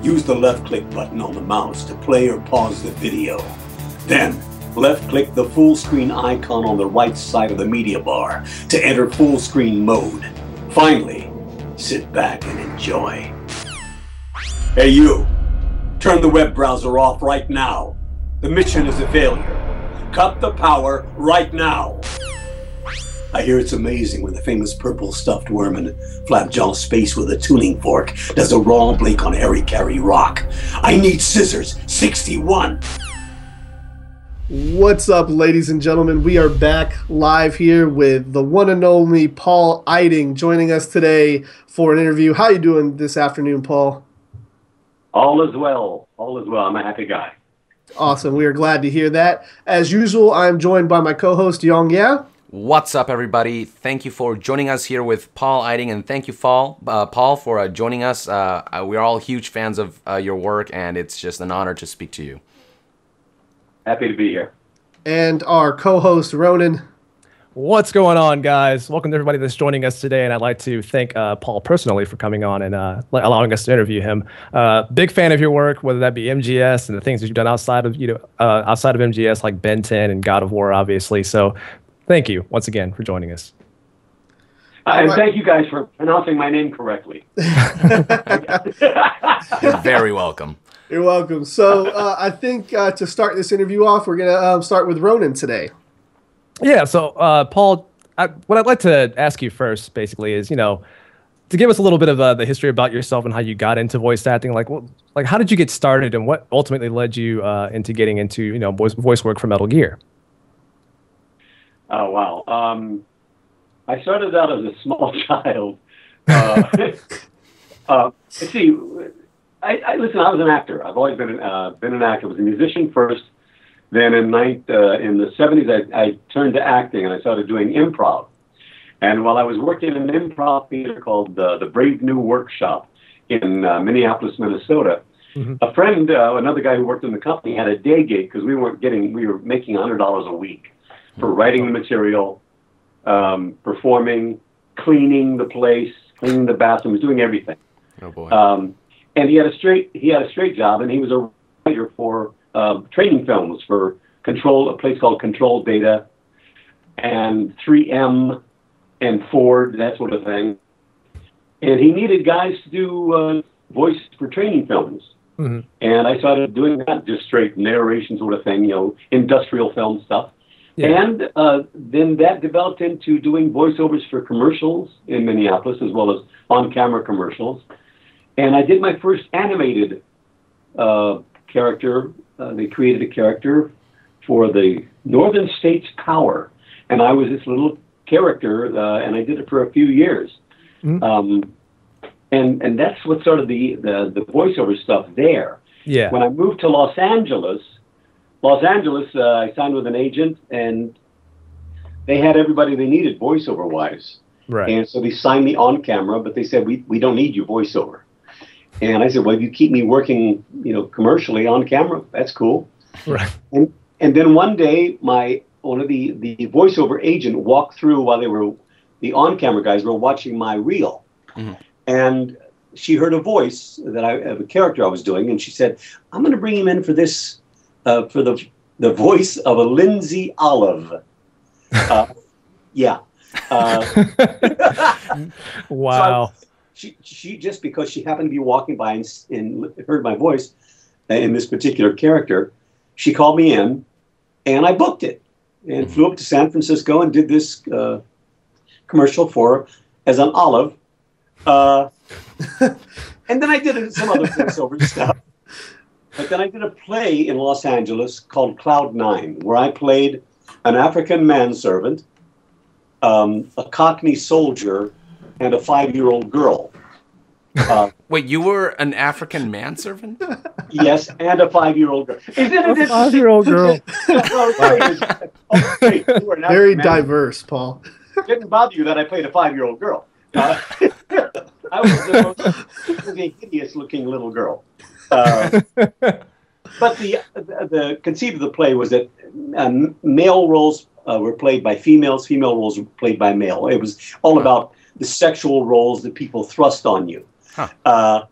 Use the left-click button on the mouse to play or pause the video. Then, left-click the full-screen icon on the right side of the media bar to enter full-screen mode. Finally, sit back and enjoy. Hey you, turn the web browser off right now. The mission is a failure. Cut the power right now. I hear it's amazing when the famous purple stuffed worm in Flapjaw Space with a tuning fork does a raw blink on Harry Carry Rock. I need scissors, 61. What's up, ladies and gentlemen? We are back live here with the one and only Paul Eiding joining us today for an interview. How are you doing this afternoon, Paul? All is well. All is well. I'm a happy guy. Awesome. We are glad to hear that. As usual, I'm joined by my co-host, Yong Ya. What's up, everybody? Thank you for joining us here with Paul Eiding, and thank you, Paul, for joining us. We're all huge fans of your work, and it's just an honor to speak to you. Happy to be here. And our co-host, Ronin. What's going on, guys? Welcome to everybody that's joining us today, and I'd like to thank Paul personally for coming on and allowing us to interview him. Big fan of your work, whether that be MGS and the things that you've done outside of MGS, like Ben 10 and God of War, obviously. So, thank you once again for joining us. And thank you guys for pronouncing my name correctly. You're very welcome. You're welcome. So I think to start this interview off, we're going to start with Ronin today. Yeah, so Paul, what I'd like to ask you first, basically, is, to give us a little bit of the history about yourself and how you got into voice acting. Like how did you get started, and what ultimately led you into getting into, voice work for Metal Gear? Oh, wow. I started out as a small child. Let's see. Listen, I was an actor. I've always been an actor. I was a musician first. Then in the 70s, I turned to acting, and I started doing improv. And while I was working in an improv theater called the Brave New Workshop in Minneapolis, Minnesota, a friend, another guy who worked in the company, had a day gig because we were making $100 a week for writing the material, performing, cleaning the place, cleaning the bathrooms, doing everything. Oh boy! And he had a straight job, and he was a writer for training films for a place called Control Data, and 3M, and Ford, that sort of thing. And he needed guys to do voice for training films. And I started doing that, just straight narration sort of thing, industrial film stuff. Yeah. And then that developed into doing voiceovers for commercials in Minneapolis, as well as on-camera commercials. And I did my first animated character. They created a character for the Northern States Power. And I was this little character, and I did it for a few years. And that's what started the voiceover stuff there. Yeah. When I moved to Los Angeles, I signed with an agent, and they had everybody they needed voiceover-wise. Right. And so they signed me on camera, but they said, we don't need you voiceover. And I said, well, if you keep me working, commercially on camera, that's cool. Right. And then one day, one of the voiceover agent walked through while the on-camera guys were watching my reel. And she heard a voice of a character I was doing, and she said, I'm going to bring him in for this, for the voice of a Lindsay Olive. Yeah. Wow. So she just because she happened to be walking by and heard my voice in this particular character, she called me in, and I booked it and flew up to San Francisco and did this commercial for her as an Olive. And then I did some other voiceover stuff. But then I did a play in Los Angeles called Cloud 9, where I played an African manservant, a Cockney soldier, and a 5-year-old girl. Wait, you were an African manservant? Yes, and a 5-year-old girl. Isn't it a 5-year-old girl? Very diverse, Paul. It didn't bother you that I played a 5-year-old girl. I was a hideous-looking little girl. But the conceit of the play was that male roles were played by females, female roles were played by male. It was all about the sexual roles that people thrust on you. Huh.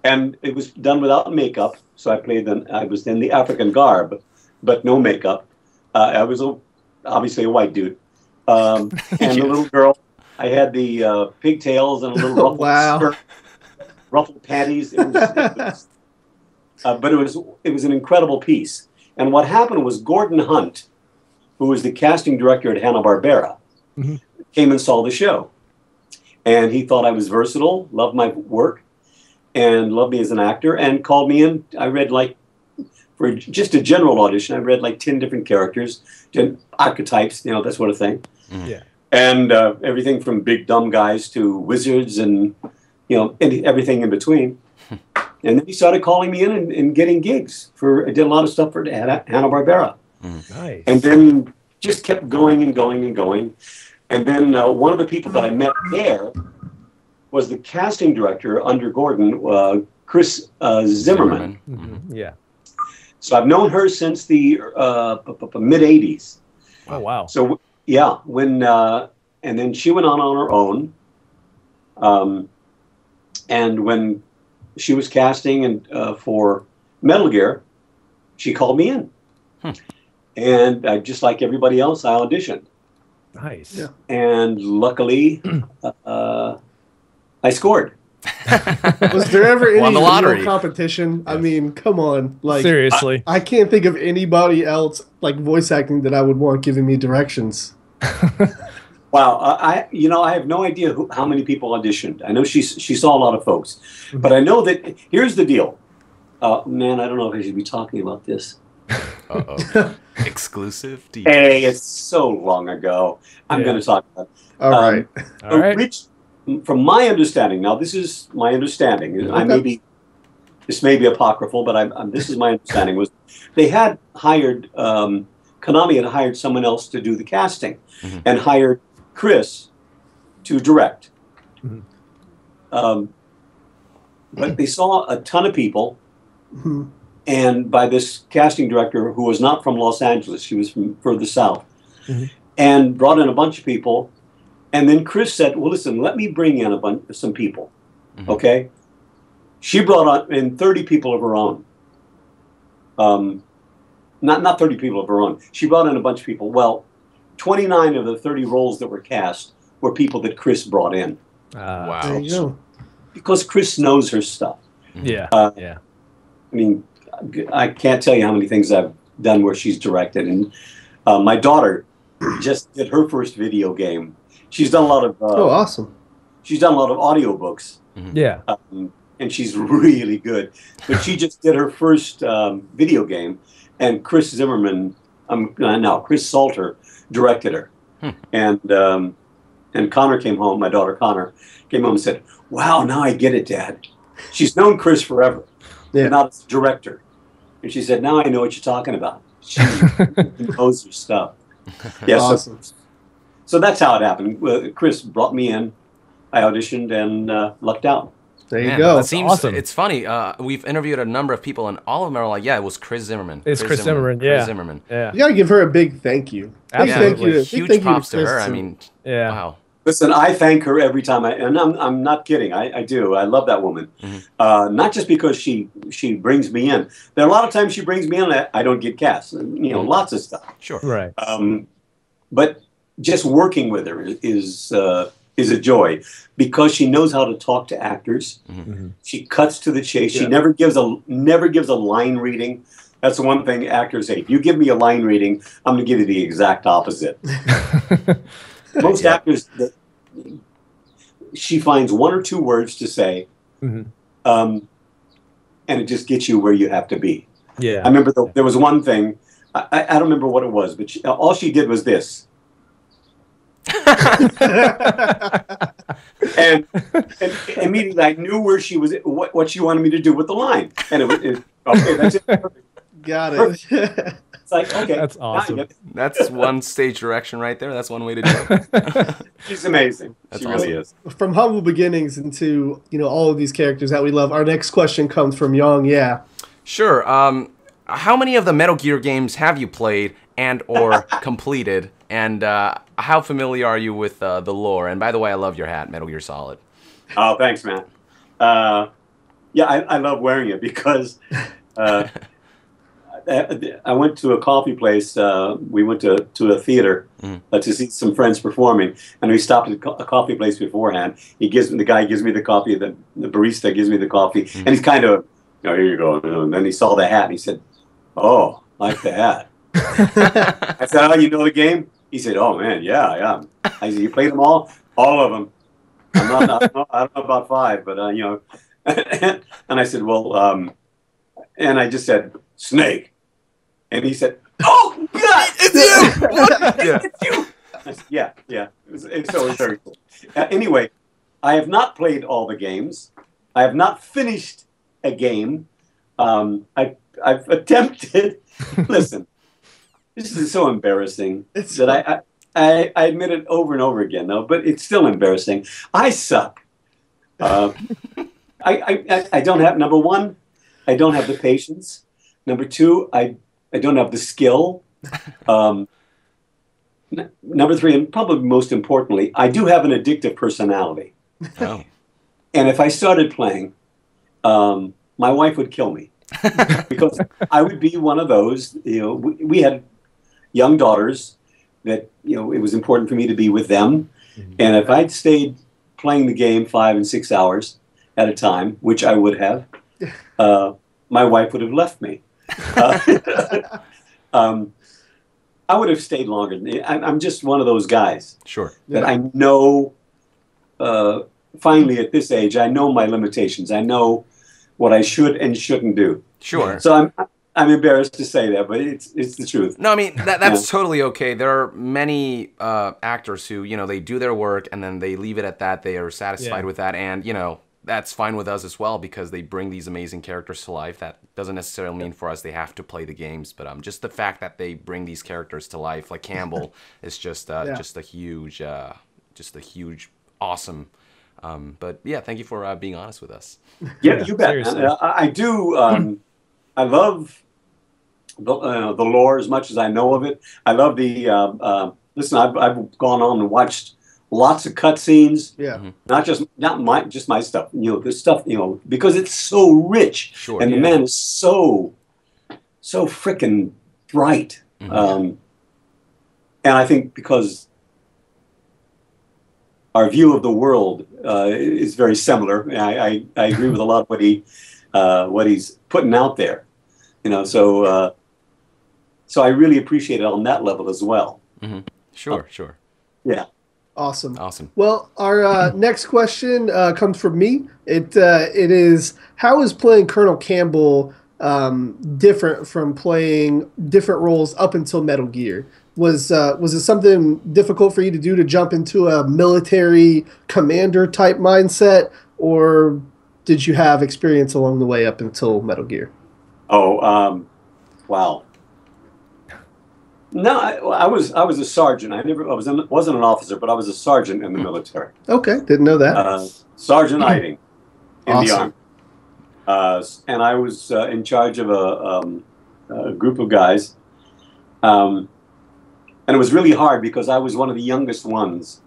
And it was done without makeup. So I was in the African garb, but no makeup. I was obviously a white dude. And the little girl, I had the pigtails and a little ruffled skirt, ruffled panties. But it was an incredible piece. And what happened was Gordon Hunt, who was the casting director at Hanna-Barbera, came and saw the show. And he thought I was versatile, loved my work, and loved me as an actor, and called me in. I read, like, for just a general audition, I read like 10 different characters, archetypes, you know, that sort of thing. Yeah. And everything from big dumb guys to wizards and, you know, everything in between. And then he started calling me in and getting gigs. I did a lot of stuff for Hanna-Barbera. Nice. And then just kept going and going and going. And then one of the people that I met there was the casting director under Gordon, Chris Zimmerman. Yeah. So I've known her since the mid-'80s. Oh, wow. So, yeah, and then she went on her own. And when she was casting for Metal Gear, she called me in. And just like everybody else, I auditioned. Nice. Yeah. And luckily, I scored. Was there ever any Won the lottery. real competition? I mean, come on. Like, Seriously. I can't think of anybody else, like, voice acting that I would want giving me directions. Wow, I have no idea how many people auditioned. I know she saw a lot of folks, but I know that here's the deal. Man, I don't know if I should be talking about this. Exclusive. Hey, it's so long ago. I'm going to talk about it. All right. All right. From my understanding, now this is my understanding. Okay. This may be apocryphal, but this is my understanding. Was they had hired Konami had hired someone else to do the casting, and hired Chris to direct. But they saw a ton of people, and by this casting director who was not from Los Angeles, she was from further south, and brought in a bunch of people. And then Chris said, well, listen, let me bring in some people, okay? She brought in 30 people of her own. Not 30 people of her own. She brought in a bunch of people. Well, 29 of the 30 roles that were cast were people that Chris brought in. Wow. There you go. Because Chris knows her stuff. Yeah. I mean, I can't tell you how many things I've done where she's directed. And my daughter just did her first video game. She's done a lot of awesome. She's done a lot of audiobooks. Yeah. And she's really good. But she just did her first video game, and Chris Zimmerman, Chris Salter directed her. And Connor came home, my daughter Connor, came home and said, wow, now I get it, Dad. She's known Chris forever, but not as a director. And she said, now I know what you're talking about. She knows her stuff. Yeah, awesome. So that's how it happened. Chris brought me in. I auditioned and lucked out. There you go. It seems awesome. It's funny. We've interviewed a number of people, and all of them are like, "Yeah, it was Chris Zimmerman." It's Chris Zimmerman. Yeah. Chris Zimmerman. Yeah. You gotta give her a big thank you. Absolutely. Huge props to her. I mean, wow. Listen, I thank her every time, and I'm not kidding. I do. I love that woman. Not just because she brings me in. There are a lot of times she brings me in that I don't get cast. You know, lots of stuff. Sure. Right. But just working with her is a joy because she knows how to talk to actors. She cuts to the chase. She never gives a line reading. That's the one thing actors hate. You give me a line reading, I'm going to give you the exact opposite. Most actors, she finds one or two words to say, and it just gets you where you have to be. Yeah. I remember there was one thing, I don't remember what it was, but all she did was this. and immediately I knew where she was, what she wanted me to do with the line. And okay, that's it. Perfect. Got it. Perfect. It's like, okay. That's awesome. That's one stage direction right there. That's one way to do it. She's amazing. She really is. From humble beginnings into, all of these characters that we love, our next question comes from Young. Yeah. Sure. How many of the Metal Gear games have you played and or completed? And how familiar are you with the lore? And by the way, I love your hat, Metal Gear Solid. Oh, thanks, man. Yeah, I love wearing it because I went to a coffee place. We went to a theater to see some friends performing, and we stopped at a coffee place beforehand. The guy gives me the coffee. The barista gives me the coffee, and he's kind of, oh, here you go. And then he saw the hat, and he said, "Oh, I like the hat." I said, "Oh, you know the game?" He said, "Oh man, yeah." I said, "You played them all of them." I don't know about 5, but and I said, "Well," and I just said, "Snake," and he said, "Oh God, it's you! It's you!" I said, yeah. It was very cool. Anyway, I have not played all the games. I have not finished a game. I've attempted. Listen, this is so embarrassing that I admit it over and over again, though. But it's still embarrassing. I suck. I don't have, number one, I don't have the patience. Number two, I don't have the skill. Number three, and probably most importantly, I do have an addictive personality. Oh. And if I started playing, my wife would kill me because I would be one of those. We had young daughters that it was important for me to be with them. And if I'd stayed playing the game 5 and 6 hours at a time, which I would have, my wife would have left me. I would have stayed longer. I'm just one of those guys. Sure. That I know. Finally, at this age, I know my limitations. I know what I should and shouldn't do. Sure. So I'm embarrassed to say that, but it's the truth. No, I mean that's totally okay. There are many actors who they do their work and then they leave it at that. They are satisfied with that, and that's fine with us as well because they bring these amazing characters to life. That doesn't necessarily mean for us they have to play the games, but just the fact that they bring these characters to life, like Campbell, is just a huge, awesome. But yeah, thank you for being honest with us. Yeah, you bet. I do. I love the lore as much as I know of it. I love the. Listen, I've gone on and watched lots of cutscenes. Yeah. Not just my stuff. The stuff. Because it's so rich. Sure. And the man is so frickin' bright. And I think because our view of the world is very similar. I agree with a lot of what he's putting out there. So I really appreciate it on that level as well. Mm-hmm. Sure. Yeah. Awesome. Well, our next question comes from me. It is, how is playing Colonel Campbell different from playing different roles up until Metal Gear? Was it something difficult for you to do, to jump into a military commander type mindset, or did you have experience along the way up until Metal Gear? Oh, wow. No, I was a sergeant. Wasn't an officer, but I was a sergeant in the military. Okay, didn't know that. Sergeant Eiding in Awesome. the Army, and I was in charge of a group of guys. And it was really hard because I was one of the youngest ones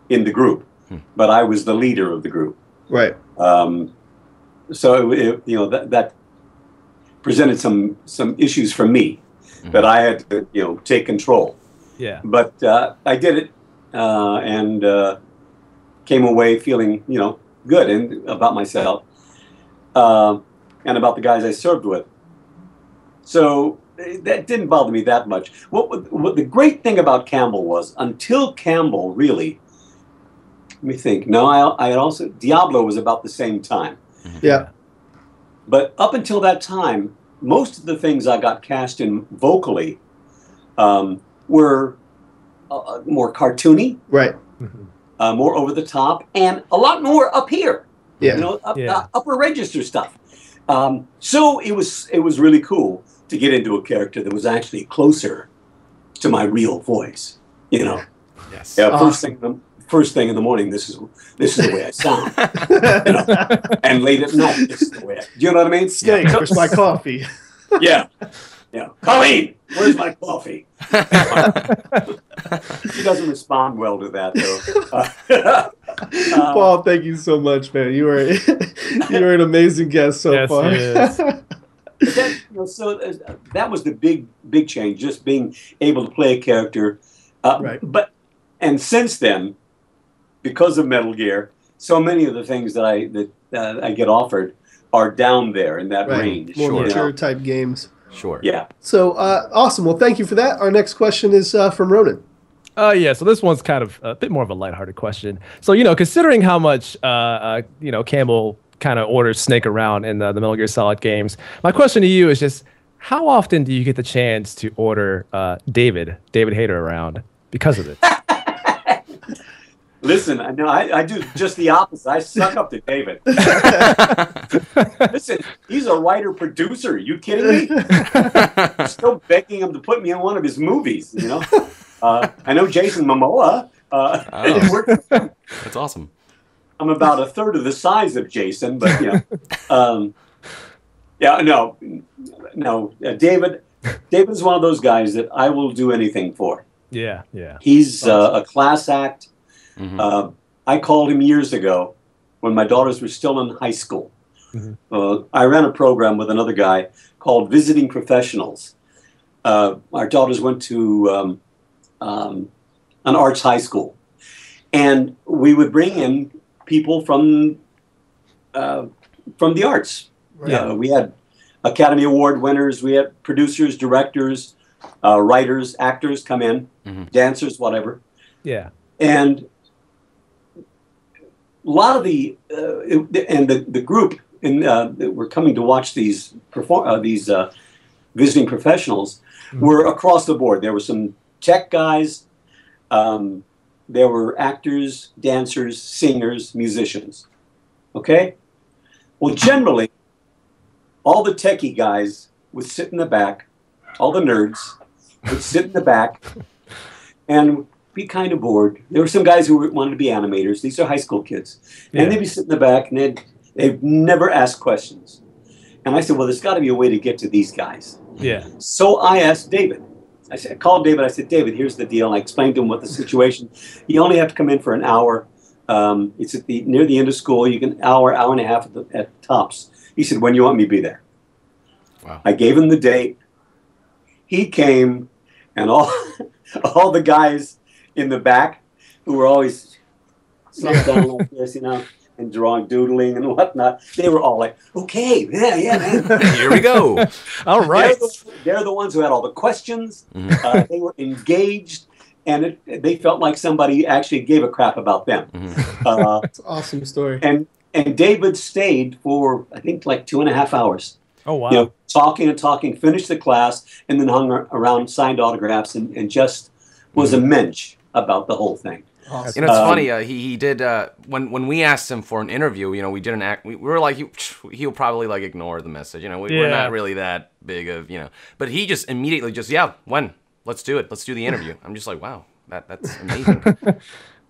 in the group, but I was the leader of the group. Right. So that presented some issues for me that I had to take control. Yeah. But I did it and came away feeling good and about myself and about the guys I served with. So that didn't bother me that much. What the great thing about Campbell was, until Campbell really, let me think. No, I had also, Diablo was about the same time. Yeah. But up until that time, most of the things I got cast in vocally were more cartoony, Right. more over the top, and a lot more up here. Yeah. Upper register stuff. So it was really cool to get into a character that was actually closer to my real voice. Yes. Yeah. First thing in the morning, this is the way I sound. And late at night, this is the way. Do you know what I mean? Snake, where's my coffee? Yeah. Yeah, Colleen, where's my coffee? He doesn't respond well to that, though. Paul, thank you so much, man. You were an amazing guest so far. Yes, That was the big change, just being able to play a character. Right. And since then, because of Metal Gear, so many of the things that I get offered are down there in that range. More mature type games. Sure. Yeah. So awesome. Well, thank you for that. Our next question is from Ronin. Yeah, so this one's kind of a bit more of a lighthearted question. So, considering how much, Campbell kind of orders Snake around in the Metal Gear Solid games, my question to you is just, how often do you get the chance to order David Hayter around because of it? Listen, I do just the opposite. I suck up to David. Listen, he's a writer-producer. Are you kidding me? I'm still begging him to put me in one of his movies, I know Jason Momoa. That's awesome. I'm about a third of the size of Jason, but David is one of those guys that I will do anything for. Yeah. He's a class act. Mm-hmm. I called him years ago when my daughters were still in high school. Mm-hmm. I ran a program with another guy called Visiting Professionals. Our daughters went to an arts high school, and we would bring in people from the arts. Right. We had Academy Award winners, we had producers, directors, writers, actors come in, dancers, whatever. Yeah. And a lot of the group that were coming to watch these visiting professionals were across the board. There were some tech guys, there were actors, dancers, singers, musicians. Okay? Well, generally, all the techie guys would sit in the back, all the nerds would sit in the back and be kind of bored. There were some guys who wanted to be animators. These are high school kids. And they'd be sitting in the back, and they'd never ask questions. And I said, well, there's got to be a way to get to these guys. Yeah. So I asked David. I called David. I said, David, here's the deal. And I explained to him what the situation. You only have to come in for an hour. It's near the end of school. You can hour and a half at tops. He said, when you want me to be there. Wow. I gave him the date. He came, and all the guys in the back who were always slumped down like this, and drawing, doodling and whatnot. They were all like, okay, yeah, man. Here we go. All right. They're the ones who had all the questions. They were engaged, and they felt like somebody actually gave a crap about them. That's an awesome story. And David stayed for, I think, like 2.5 hours. Oh, wow. Talking and talking, finished the class, and then hung around, signed autographs, and just was a mensch about the whole thing. Awesome. It's funny. He did when we asked him for an interview. We didn't act. We were like, he'll probably like ignore the message. We're not really that big of But he just immediately when let's do it. Let's do the interview. I'm just like, wow, that's amazing.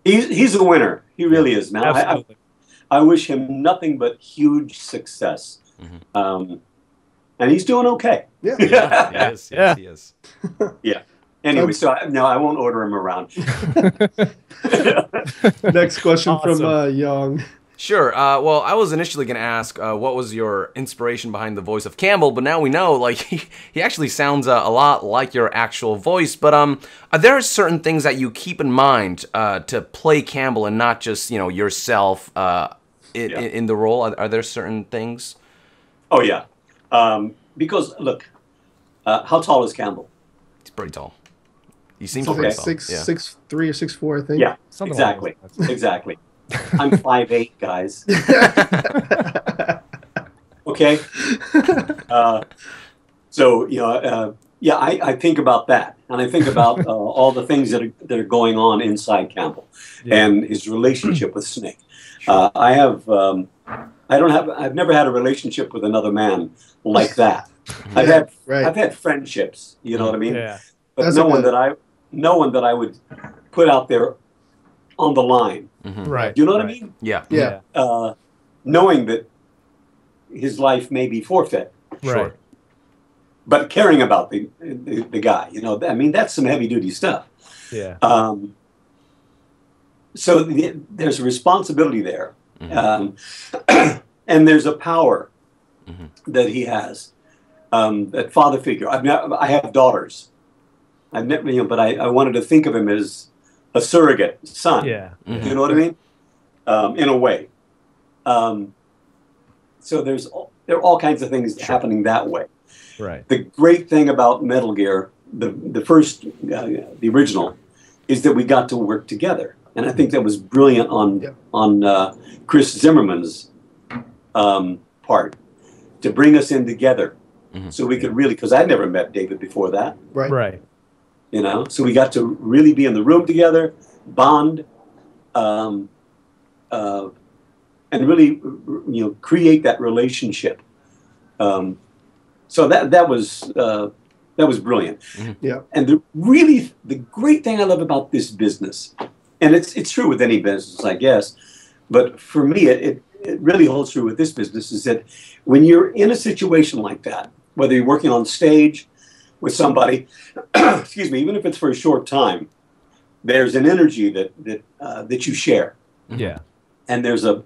He's a winner. He really is, man. Absolutely. I wish him nothing but huge success. And he's doing okay. Yeah. He is. Yeah. Anyway, so I won't order him around. Next question from Young. Sure. Well, I was initially going to ask what was your inspiration behind the voice of Campbell, but now we know like he actually sounds a lot like your actual voice. But are there certain things that you keep in mind to play Campbell and not just yourself in the role? Are there certain things? Oh yeah, because look, how tall is Campbell? He's pretty tall. He seems like pretty tall. 6'3" or 6'4", I think. Yeah, Something exactly, exactly. I'm 5'8", guys. Okay. I think about that, and I think about all the things that are going on inside Campbell and his relationship with Snake. I've never had a relationship with another man like that. I've had friendships, you know what I mean? Yeah. But no one that I would put out there on the line. Right. Do you know what I mean? Yeah. Knowing that his life may be forfeit. Right. but caring about the guy. You know, I mean, that's some heavy duty stuff. Yeah. So there's a responsibility there, and there's a power that he has. That father figure. I have daughters. I've never, you know, but I wanted to think of him as a surrogate son. Yeah. You know what I mean? In a way. So there are all kinds of things happening that way. Right. The great thing about Metal Gear, the first, the original, is that we got to work together, and I think that was brilliant on Chris Zimmerman's part to bring us in together, so we could really, because I'd never met David before that. Right. You know, so we got to really be in the room together, bond, and really, you know, create that relationship. So that was brilliant. Yeah. And the great thing I love about this business, and it's true with any business, I guess, but for me, it really holds true with this business, is that when you're in a situation like that, whether you're working on stage with somebody, excuse me, even if it's for a short time, there's an energy that you share. Yeah. And there's a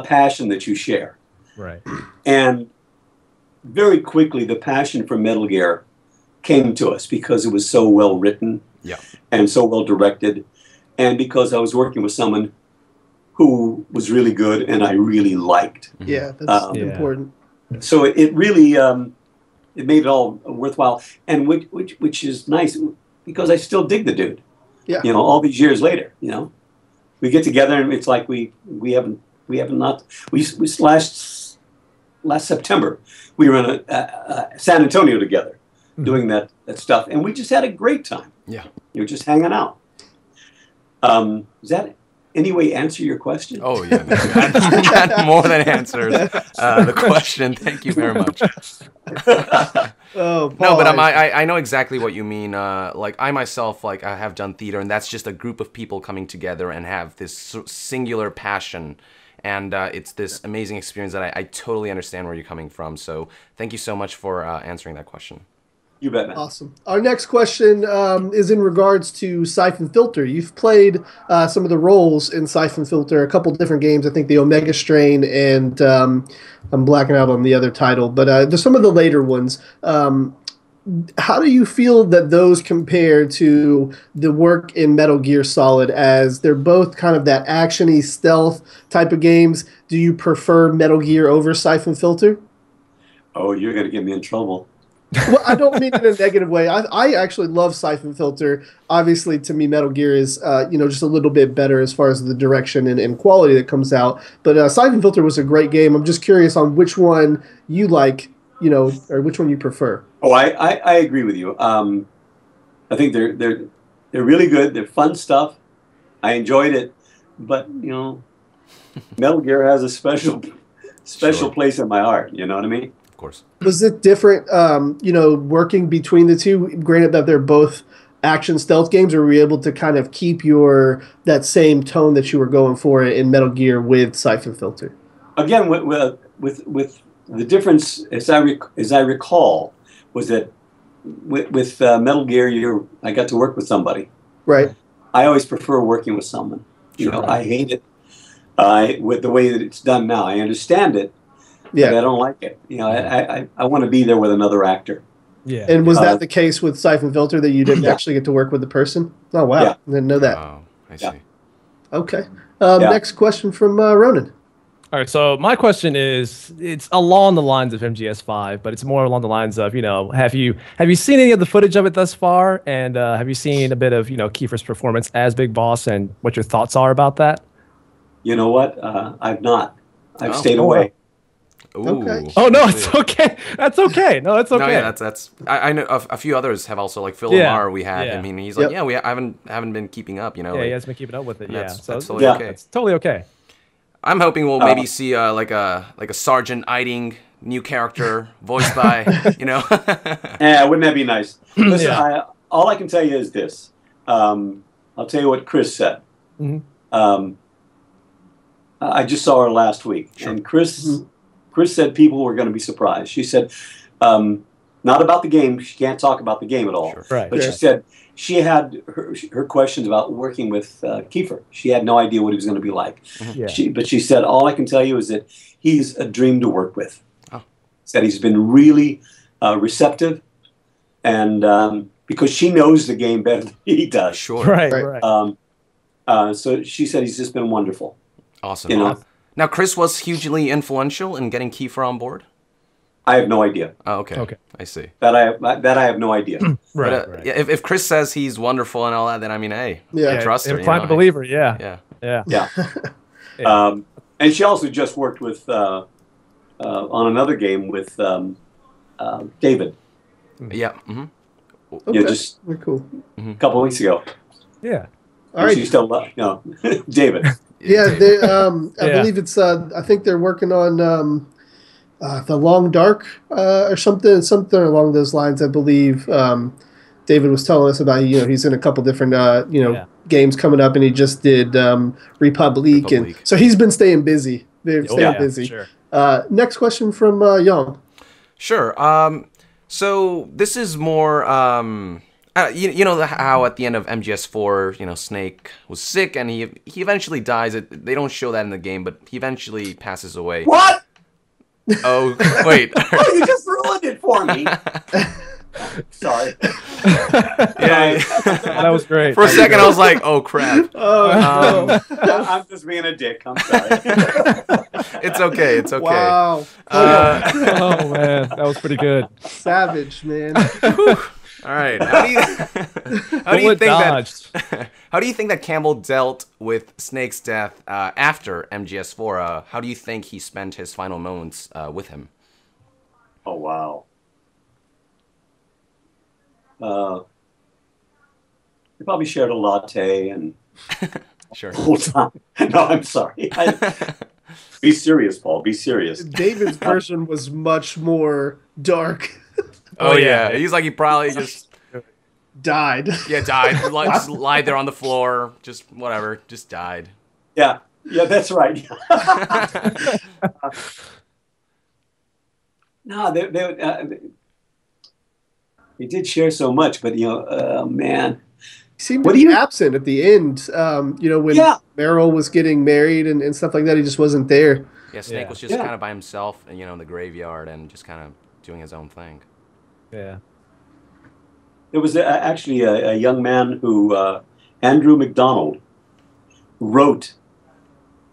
passion that you share. Right. And very quickly, the passion for Metal Gear came to us because it was so well written and so well directed, and because I was working with someone who was really good and I really liked. Yeah, that's important. So it really it made it all worthwhile, and which is nice because I still dig the dude. Yeah, you know, all these years later, you know, we get together and it's like we haven't last September we were in San Antonio together doing that stuff, and we just had a great time. Yeah, you were just hanging out. Does that any way answer your question? Oh yeah, that more than answers the question. Thank you very much. Oh, no, but I know exactly what you mean. Like I myself, like I have done theater, and that's just a group of people coming together and have this singular passion. And it's this amazing experience that I totally understand where you're coming from. So thank you so much for answering that question. You bet, man. Awesome. Our next question is in regards to Siphon Filter. You've played some of the roles in Siphon Filter, a couple different games. I think the Omega Strain and I'm blacking out on the other title, but there's some of the later ones. How do you feel that those compare to the work in Metal Gear Solid, as they're both kind of that action-y stealth type of games? Do you prefer Metal Gear over Siphon Filter? Oh, you're going to get me in trouble. Well, I don't mean it in a negative way. I actually love Siphon Filter. Obviously, to me, Metal Gear is just a little bit better as far as the direction and quality that comes out. But Siphon Filter was a great game. I'm just curious on which one you like, or which one you prefer. Oh, I agree with you. I think they're really good. They're fun stuff. I enjoyed it, but Metal Gear has a special place in my heart. You know what I mean? Of course. Was it different, working between the two? Granted that they're both action stealth games, or were you able to kind of keep that same tone that you were going for in Metal Gear with Siphon Filter? Again, with the difference, as I recall, was that with Metal Gear, I got to work with somebody. Right. I always prefer working with someone. I hate it with the way that it's done now. I understand it, but I don't like it. I want to be there with another actor. Yeah. And was that the case with Siphon Filter, that you didn't actually get to work with the person? Oh, wow. Yeah. I didn't know that. Oh, I see. Okay. Next question from Ronan. All right, so my question is, it's along the lines of MGS5, but it's more along the lines of, have you seen any of the footage of it thus far? And have you seen a bit of, Kiefer's performance as Big Boss, and what your thoughts are about that? You know what? I've not. I've stayed away. Ooh. Okay. Oh, no, it's okay. That's okay. No, it's okay. No, yeah, that's. I know a few others have also, like Phil Lamar. We had. I mean, he's like, I haven't been keeping up. Yeah, he hasn't been keeping up with it. Yeah, so that's totally okay. It's totally okay. I'm hoping we'll maybe see like a Sergeant Eiding new character voiced by Yeah, wouldn't that be nice? Listen, all I can tell you is this. I'll tell you what Chris said. Mm-hmm. I just saw her last week, and Chris said people were going to be surprised. She said, Not about the game. She can't talk about the game at all. Sure. Right. But she said she had her questions about working with Kiefer. She had no idea what he was going to be like. Yeah. But she said, all I can tell you is that he's a dream to work with. Oh. Said he's been really receptive, and because she knows the game better than he does. Sure. Right. So she said he's just been wonderful. Awesome. You know? Now, Chris was hugely influential in getting Kiefer on board? I have no idea. Oh, okay. Okay. I see. That I have no idea. But, if Chris says he's wonderful and all that, then I mean, hey, I trust her. Find a believer. Yeah. And she also just worked with on another game with David. Yeah. Okay. Yeah, just very cool. a couple of weeks ago. Yeah. All right. She's still David. Yeah, they, I believe it's. I think they're working on the Long Dark or something along those lines. I believe David was telling us about. He's in a couple different games coming up, and he just did Republic, and so he's been staying busy. They're staying busy. Sure. Next question from Young. Sure. So this is more. You know how at the end of MGS4, Snake was sick and he eventually dies. They don't show that in the game, but he eventually passes away. What? Oh, wait. Oh, you just ruined it for me. Sorry. Yeah. That was great. For a second, I was like, oh, crap. I'm just being a dick. I'm sorry. It's okay. It's okay. Wow. Oh, man. That was pretty good. Savage, man. All right. How do you think that Campbell dealt with Snake's death after MGS4? How do you think he spent his final moments with him? Oh, wow. He probably shared a latte and Sure. the whole time. No, I'm sorry. Be serious, Paul. Be serious. David's version was much more dark. Oh, yeah. He's like, he probably just Died. Yeah, died. Just lied there on the floor. Just whatever. Just died. Yeah, that's right. No, they did share so much, but man, he seemed to be absent at the end. When Meryl was getting married and stuff like that, he just wasn't there. Yeah, Snake was just kind of by himself, and in the graveyard, and just kind of doing his own thing. Yeah. There was actually a young man who, Andrew McDonald, wrote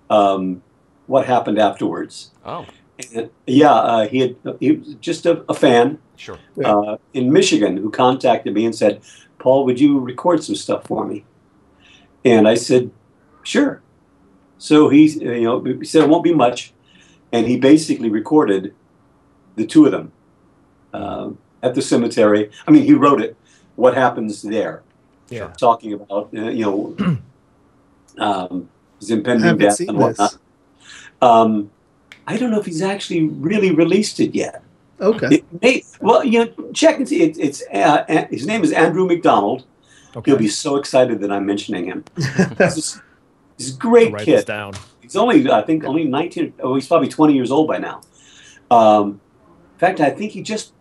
what happened afterwards. Oh. And, he was just a fan. Sure. In Michigan, who contacted me and said, "Paul, would you record some stuff for me?" And I said, "Sure." So he said it won't be much, and he basically recorded the two of them at the cemetery. I mean, he wrote it. What happens there? Yeah. Talking about his impending death and whatnot. I don't know if he's actually really released it yet. Okay. Check and see. It's his name is Andrew McDonald. Okay. He'll be so excited that I'm mentioning him. He's a great Write kid. this down. He's only 19. Oh, he's probably 20 years old by now. In fact, I think he just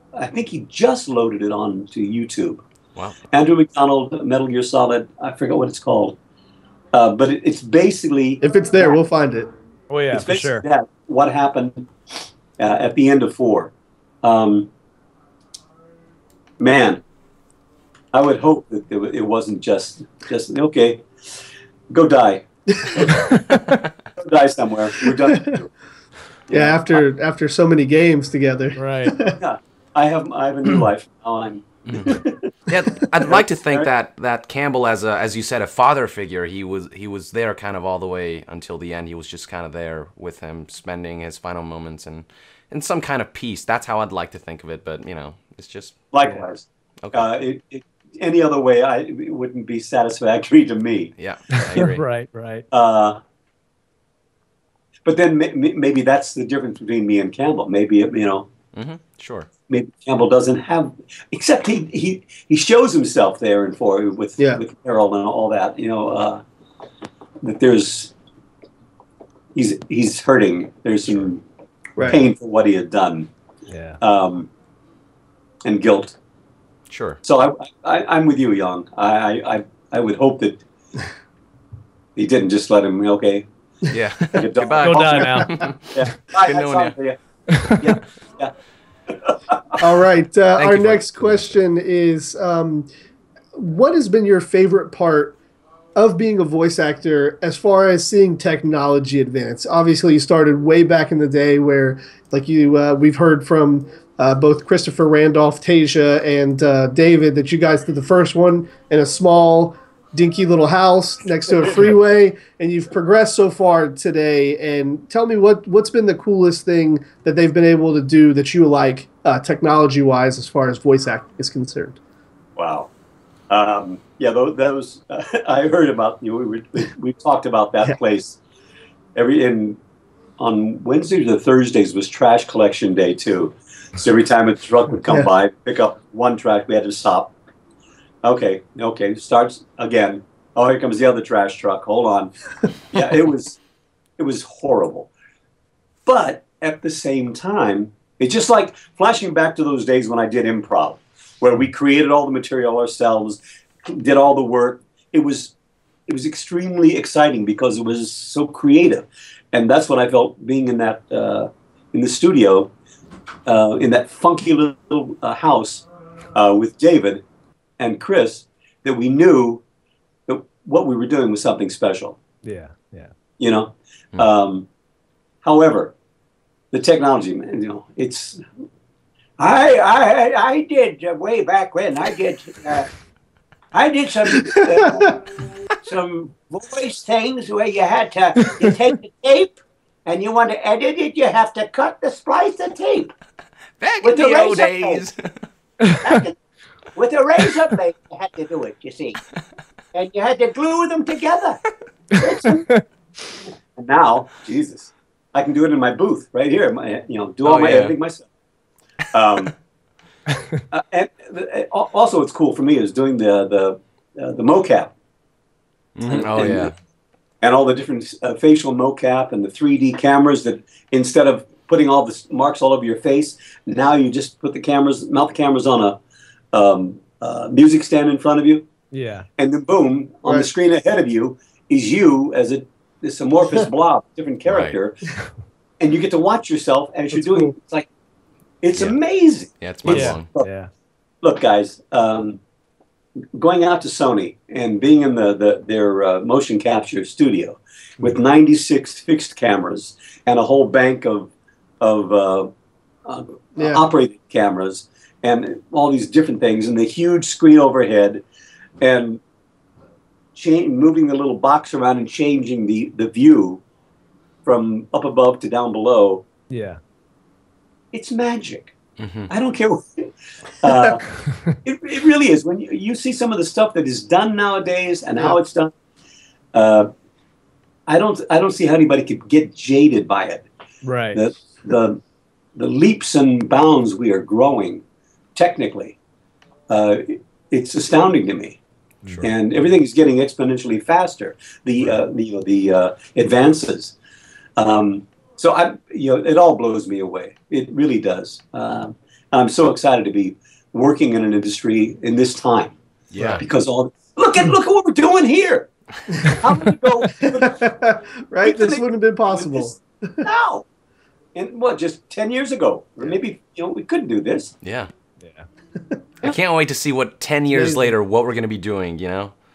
loaded it onto YouTube. Wow. Andrew McDonald, Metal Gear Solid. I forget what it's called, but it's basically. If it's there, we'll find it. Oh yeah, it's for sure. That, what happened at the end of 4? Man, I would hope that it wasn't just okay. Go die. Go die somewhere. We're done. Yeah, after so many games together. Right. Yeah, I have a new life now. Yeah, I'd like to think that Campbell, as you said, a father figure, he was there kind of all the way until the end. He was just kind of there with him, spending his final moments and in some kind of peace. That's how I'd like to think of it. But it's just likewise. Okay. Any other way, it wouldn't be satisfactory to me. Yeah, I agree. Right. But then maybe that's the difference between me and Campbell. Maybe Sure. Maybe Campbell doesn't have, except he shows himself there and with Carol and all that. That he's hurting. There's some pain for what he had done. Yeah. and guilt. Sure. So I'm with you, Young. I would hope that he didn't just let him. Okay. Yeah. Goodbye. Go die now. Yeah. Good knowing you. Yeah. Yeah. All right. Our next question is, what has been your favorite part of being a voice actor as far as seeing technology advance? Obviously, you started way back in the day where, like we've heard from both Christopher Randolph, Tasia, and David that you guys did the first one in a small, dinky little house next to a freeway, and you've progressed so far today. And tell me what's been the coolest thing that they've been able to do that you like technology-wise as far as voice acting is concerned. Wow. Yeah, those I heard about. We talked about that place. On Wednesdays or Thursdays was trash collection day too. So every time a truck would come by, pick up one trash, we had to stop. Okay, starts again. Oh, here comes the other trash truck. Hold on. Yeah, it was horrible. But at the same time, it's just like flashing back to those days when I did improv, where we created all the material ourselves, did all the work. It was extremely exciting because it was so creative, and that's what I felt being in that in the studio, in that funky little house with David and Chris, that we knew that what we were doing was something special. Yeah. You know. However, the technology, man, it's. I did way back when I did some voice things where you had to take the tape and you want to edit it, you have to splice the tape. Back in the old days. With a razor blade, you had to do it, you see. And you had to glue them together. And now, Jesus, I can do it in my booth right here. Do all my editing myself. And also, what's cool for me is doing the mocap. And all the different facial mocap and the 3D cameras that instead of putting all the marks all over your face, now you just put the mouth cameras on a music stand in front of you. Yeah. And then boom, on the screen ahead of you is you as this amorphous blob, different character. Right. And you get to watch yourself as you're doing. Cool. It's like, it's amazing. Yeah, it's mind blowing. Look, guys, going out to Sony and being in their motion capture studio with 96 fixed cameras and a whole bank of operating cameras and all these different things and the huge screen overhead and moving the little box around and changing the view from up above to down below. Yeah. It's magic. Mm-hmm. I don't care. It really is. When you see some of the stuff that is done nowadays and how it's done, I don't see how anybody could get jaded by it. Right. The leaps and bounds we are growing technically, it's astounding to me. Sure. And everything is getting exponentially faster. The advances. So it all blows me away. It really does. I'm so excited to be working in an industry in this time. Yeah. Because look at what we're doing here. How long ago? Right. This wouldn't have been possible. No. And just 10 years ago, or maybe we couldn't do this. Yeah. I can't wait to see what 10 years later what we're going to be doing.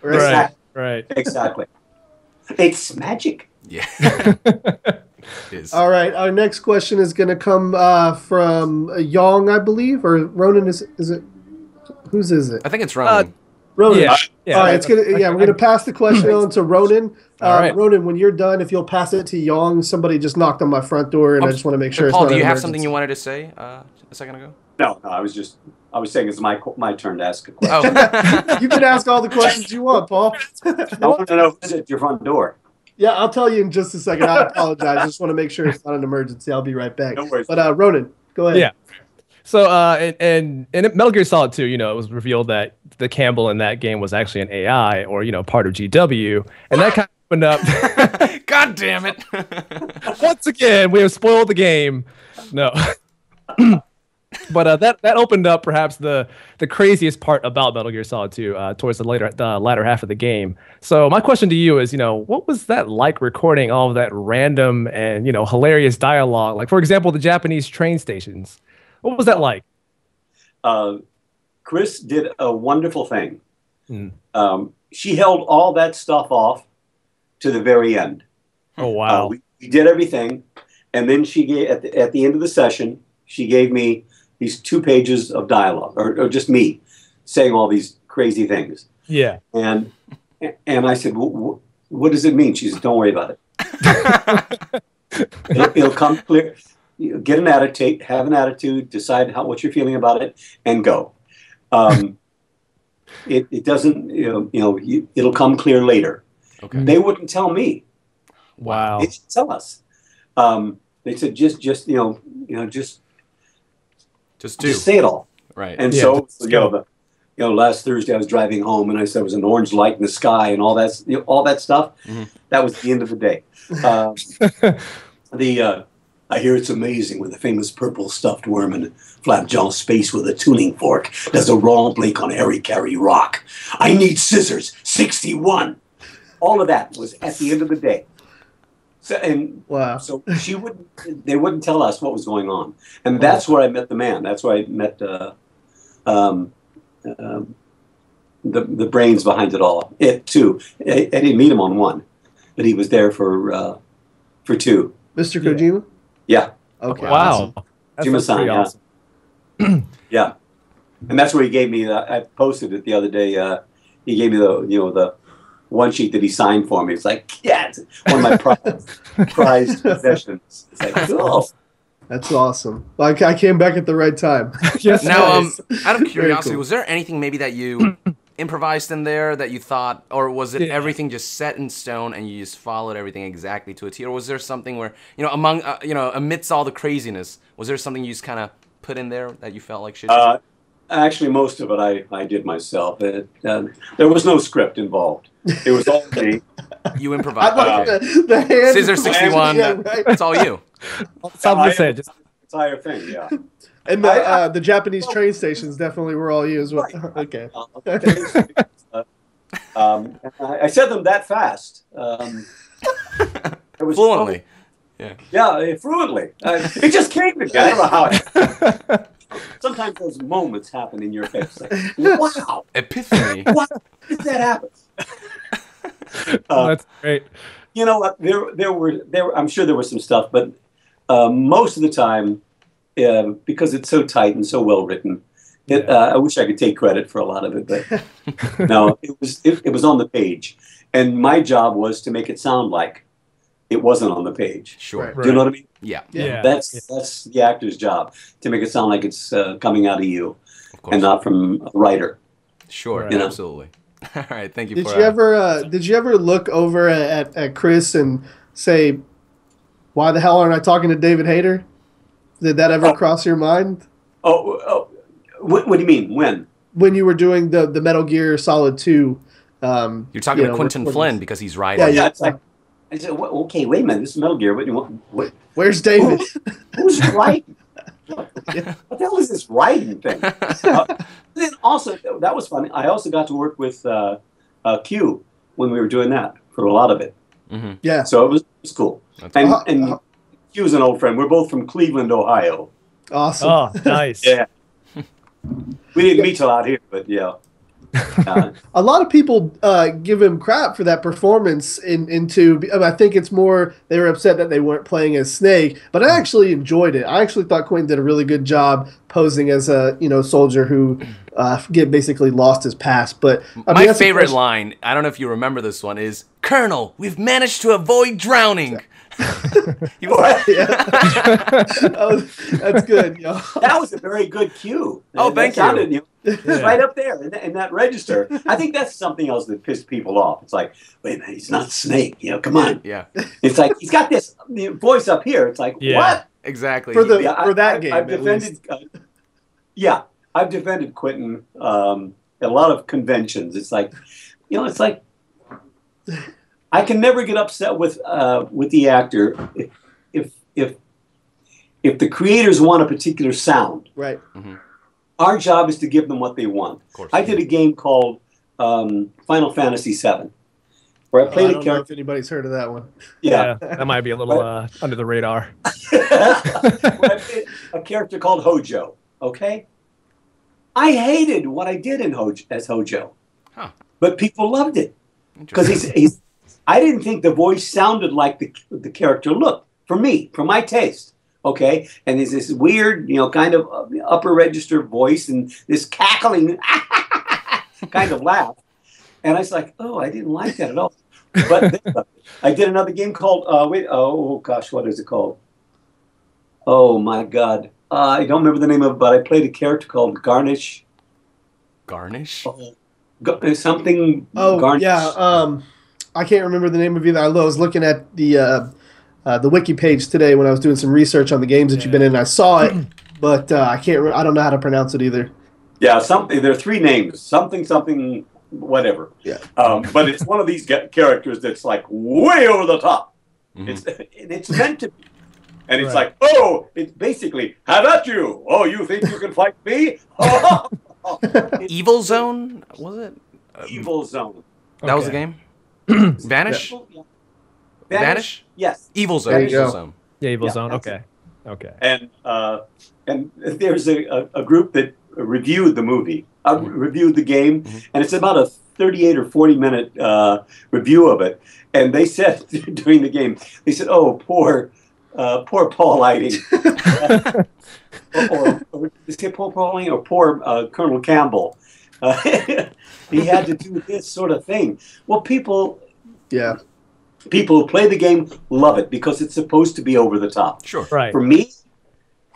Right. Exactly. It's magic. Yeah. All right, our next question is going to come from Yong, I believe, or Ronin. Is it? Whose is it? I think it's Ronin. Ronin. Yeah. All right, we're going to pass the question on to Ronin. Right. Ronin, when you're done, if you'll pass it to Yong, somebody just knocked on my front door, and I just want to make sure. Paul, it's not do you have emergency. something you wanted to say a second ago? No, I was saying it's my turn to ask a question. Oh. You can ask all the questions you want, Paul. I want to know who's at your front door. Yeah, I'll tell you in just a second. I apologize. I just want to make sure it's not an emergency. I'll be right back. No worries. But Ronin, go ahead. Yeah. So in Metal Gear Solid 2, it was revealed that the Campbell in that game was actually an AI or part of GW, and that kind of opened up. God damn it! Once again, we have spoiled the game. No. But that opened up perhaps the craziest part about Metal Gear Solid 2 towards the latter half of the game. So my question to you is, what was that like recording all of that random and hilarious dialogue? Like, for example, the Japanese train stations. What was that like? Chris did a wonderful thing. She held all that stuff off to the very end. Oh wow! We did everything, and then she gave at the end of the session, she gave me these 2 pages of dialogue, or just me saying all these crazy things. Yeah. And I said, what does it mean? She said, don't worry about it. It'll come clear. Get an attitude, have an attitude, decide what you're feeling about it, and go. It doesn't, it'll come clear later. Okay. They wouldn't tell me. Wow. They didn't tell us. They said, just say it all. Right. And so, last Thursday I was driving home and I said it was an orange light in the sky and all that stuff. That was the end of the day. I hear it's amazing when the famous purple stuffed worm in Flapjaw space with a tuning fork does a wrong blink on Harry Carry rock. I need scissors, 61. All of that was at the end of the day. So, wow. So they wouldn't tell us what was going on. And that's where I met the man. That's where I met the brains behind it all. It too. I didn't meet him on 1, but he was there for 2. Mr. Kojima? Yeah. Okay. Wow. Kojima-san, yeah. Awesome. Yeah. And that's where he gave me I posted it the other day. He gave me the one sheet that he signed for me. It's like, yeah, it's one of my prized possessions. It's like, oh. That's awesome. Like, I came back at the right time. Yes. Now, out of curiosity, cool. was there anything maybe that you improvised in there that you thought, or was it everything just set in stone and you just followed everything exactly to a T? Or was there something where, amidst all the craziness, was there something you just kind of put in there that you felt like should? Actually, most of it I did myself. There was no script involved. It was all me. You improvised. The hand Scissor 61. Yeah, right. That's all you. Something to say. Just entire thing, yeah. And the Japanese train stations definitely were all you as well. Right. Okay. I said them that fast. It was Fluently. Yeah, fluently. It just came to me. I don't know how. Sometimes those moments happen in your head. It's like, wow. Epiphany. Why did that happen? that's great. You know what? There were. I'm sure there was some stuff, but most of the time, because it's so tight and so well written, I wish I could take credit for a lot of it, but no, it was on the page, and my job was to make it sound like it wasn't on the page. Sure. Do you know what I mean? Yeah. That's the actor's job, to make it sound like it's coming out of you, and not from a writer. Sure. Right. Absolutely. All right. Thank you. Did you ever look over at Chris and say, "Why the hell aren't I talking to David Hayter"? Did that ever cross your mind? What do you mean? When you were doing the Metal Gear Solid 2? You're talking to Quentin Flynn because he's writing. Yeah. It's like, I said, okay, wait a minute. This is Metal Gear. What do you want? Where's David? Who's writing? What the hell is this writing thing? Then also, that was funny. I also got to work with Q when we were doing that for a lot of it. Mm-hmm. Yeah. So it was cool. And Q's an old friend. We're both from Cleveland, Ohio. Awesome. Oh, nice. Yeah. We didn't meet till out here, but yeah. A lot of people give him crap for that performance I think it's more they were upset that they weren't playing as Snake, but I actually enjoyed it. I actually thought Quentin did a really good job posing as a soldier who basically lost his past. But my favorite line, I don't know if you remember this one, is, "Colonel, we've managed to avoid drowning." That's good. That was a very good cue. Thank you. Right up there in that register. I think that's something else that pissed people off. It's like, wait a minute, he's not Snake. Come on. Yeah. It's like he's got this voice up here. It's like, what? Exactly. For that game, I've defended. I've defended Quentin at a lot of conventions. It's like, it's like. I can never get upset with the actor if if the creators want a particular sound, right, our job is to give them what they want. I did a game called Final Fantasy VII, where I played I don't know if anybody's heard of that one. Yeah, that might be a little under the radar. Where I played a character called Hojo. Okay, I hated what I did in as Hojo, but people loved it because he's. I didn't think the voice sounded like the character looked for me, for my taste. Okay, and there's this weird, kind of upper register voice and this cackling kind of laugh, and I was like, oh, I didn't like that at all. But then, I did another game called what is it called? Oh my God, I don't remember the name of it, but I played a character called Garnish. Garnish? Something. Oh, Garnish. yeah. I can't remember the name of either. I was looking at the wiki page today when I was doing some research on the games that you've been in. I saw it, but I can't. I don't know how to pronounce it either. Yeah, something. There are three names. Something. Whatever. Yeah. But it's one of these characters that's like way over the top. It's meant to be. And it's like, oh, it's basically, how about you? Oh, you think you can fight me? Evil Zone, was it? Evil Zone. That was the game? Vanish? Yeah. Vanish? Yes. Evil Zone. There you Evil go. Zone. Yeah, Evil Zone. That's Okay. And there's a group that reviewed the movie, reviewed the game, and it's about a 38 or 40 minute review of it. And they said during the game, they said, "Oh, poor Paul Eiding," or they say Paul Eiding, or poor Colonel Campbell. He had to do this sort of thing. Well, people who play the game love it because it's supposed to be over the top. Sure. Right. For me,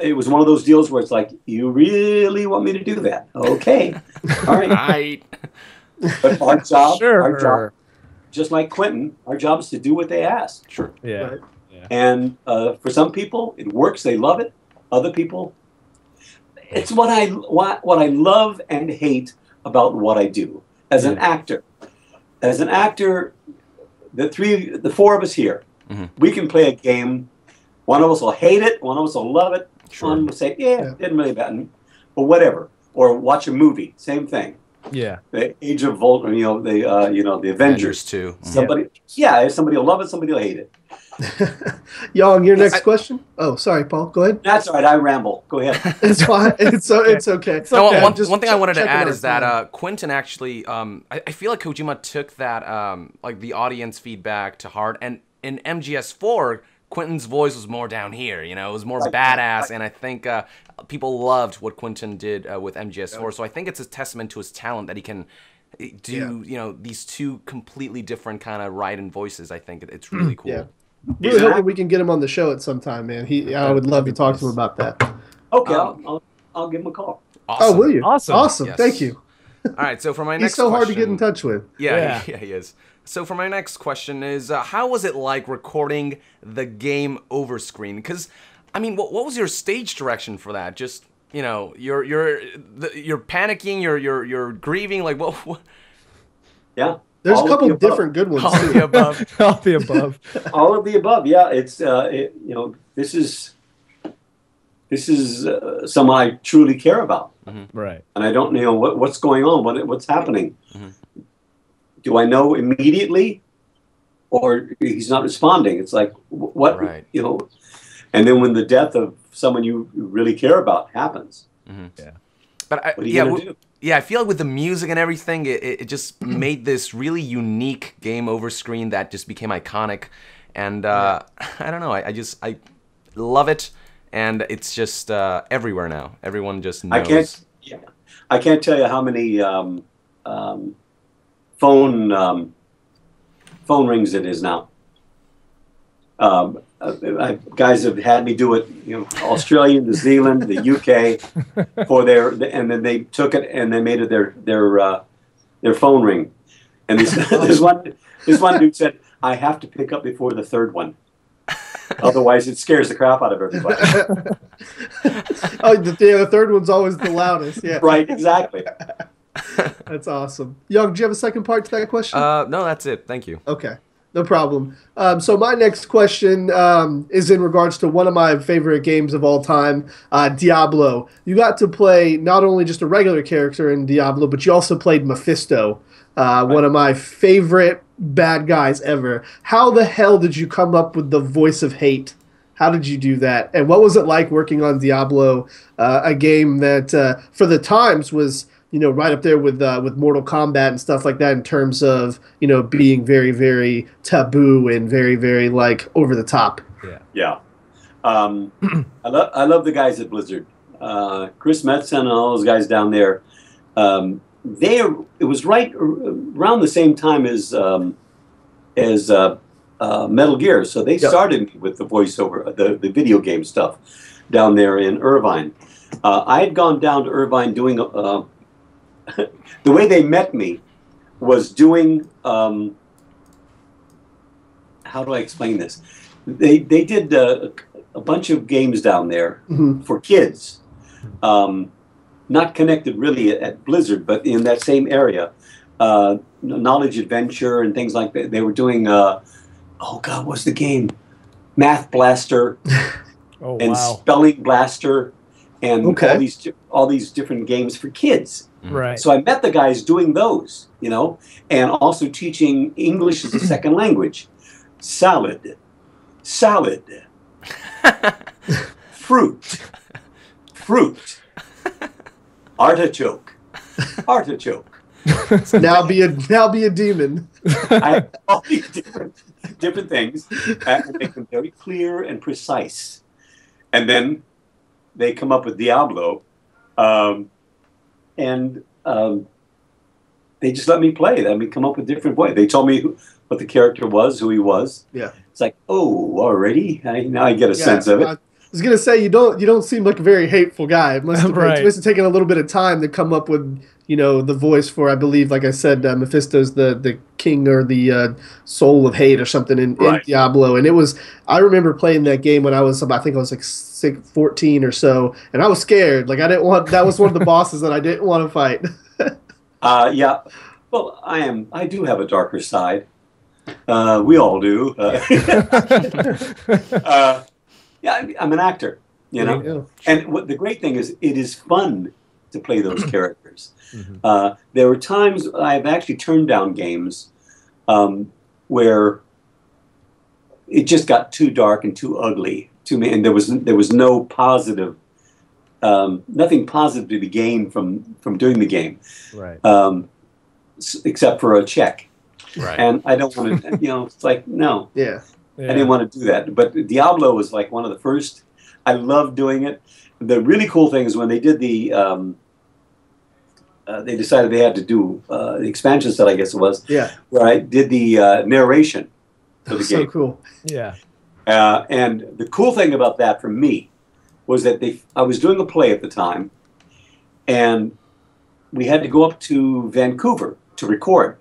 it was one of those deals where it's like, you really want me to do that? Okay. All right. But our job, just like Quentin, our job is to do what they ask. Sure. Yeah. Right. And for some people, it works. They love it. Other people, it's what I love and hate about what I do as an actor. As an actor, the four of us here, we can play a game. One of us will hate it. One of us will love it. Sure. One will say, didn't really matter, or whatever. Or watch a movie, same thing. Yeah. The Age of Voltron, the Avengers. Too. Somebody will love it. Somebody will hate it. Young, your next question? Oh, sorry, Paul. Go ahead. That's all right. I ramble. Go ahead. It's fine. It's okay. No, Okay. one thing I wanted to add is time. that Quentin actually, I feel like Kojima took that, like the audience feedback to heart. And in MGS4, Quentin's voice was more down here. It was more badass. And I think people loved what Quentin did with MGS4. So I think it's a testament to his talent that he can do, these two completely different kind of Raiden voices. I think it's really cool. Yeah. Really hoping we can get him on the show at some time, man. I would love to talk to him about that. Okay, I'll give him a call. Awesome. Oh, will you? Awesome. Yes. Thank you. All right, so for my next He's so hard to question- get in touch with. Yeah, he is. So for my next question is, how was it like recording the game over screen? Because, I mean, what was your stage direction for that? Just, you're panicking, you're grieving, like what? Yeah. There's a couple different good ones All of too. the above. All the above. All of the above. Yeah, it's this is someone I truly care about, Right. and I don't know what's going on, what's happening. Do I know immediately, or he's not responding? It's like what and then when the death of someone you really care about happens, Yeah. But what are you gonna do? Yeah, I feel like with the music and everything, it just made this really unique game over screen that just became iconic. And I don't know, I love it, and it's just everywhere now. Everyone just knows. I can't tell you how many phone rings it is now. Guys have had me do it, Australia, New Zealand, the UK, and then they took it and they made it their phone ring. And this one dude said, "I have to pick up before the third one, otherwise it scares the crap out of everybody." The third one's always the loudest. Yeah. Right, exactly. That's awesome. Young, do you have a second part to that question? No, that's it. Thank you. Okay. No problem. So my next question is in regards to one of my favorite games of all time, Diablo. You got to play not only just a regular character in Diablo, but you also played Mephisto, one of my favorite bad guys ever. How the hell did you come up with the voice of hate? How did you do that? And what was it like working on Diablo, a game that for the times was right up there with Mortal Kombat and stuff like that in terms of being very, very taboo and very, very like over the top. Yeah. I love the guys at Blizzard, Chris Metzen and all those guys down there. It was right around the same time as Metal Gear, so they started me with the voiceover, the video game stuff down there in Irvine. I had gone down to Irvine doing the way they met me was doing how do I explain this? They did a bunch of games down there for kids, not connected really at Blizzard, but in that same area, Knowledge Adventure and things like that. They were doing oh God, what's the game? Math Blaster and Spelling Blaster and all these different games for kids. Right. So I met the guys doing those, and also teaching English as a second language. Salad, fruit, artichoke. Now be a demon. I all these different things and make them very clear and precise. And then they come up with Diablo, and they just let me play. Let me come up with different voices. They told me what the character was, who he was. Yeah. It's like, oh, already? Now I get a sense of it. I was gonna say you don't seem like a very hateful guy. It must have taken a little bit of time to come up with the voice for, I believe, like I said, Mephisto's the king or the soul of hate or something in Diablo. And I remember playing that game when I think I was like 14 or so, and I was scared. Like that was one of the bosses that I didn't want to fight. Yeah. Well, I do have a darker side. We all do. Yeah, I'm an actor, and the great thing is it is fun to play those characters. There were times I've actually turned down games where it just got too dark and too ugly to me, and there was no positive, nothing positive to be gained from doing the game, except for a check. Right. And I don't want to, it's like, no. Yeah. I didn't want to do that. But Diablo was like one of the first. I loved doing it. The really cool thing is when they did they decided they had to do the expansion set, I guess it was. Yeah. Where I did the narration for the game. So cool. Yeah. And the cool thing about that for me was that I was doing a play at the time, and we had to go up to Vancouver to record.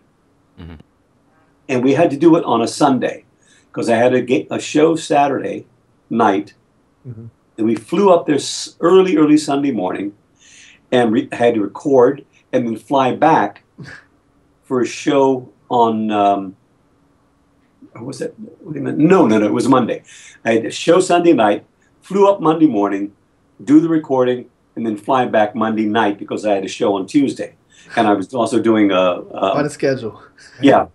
And we had to do it on a Sunday because I had a show Saturday night. And we flew up there early Sunday morning, and we had to record and then fly back for a show on, was it? No, it was Monday. I had a show Sunday night, flew up Monday morning, do the recording, and then fly back Monday night because I had a show on Tuesday. And I was also doing quite a schedule. Yeah.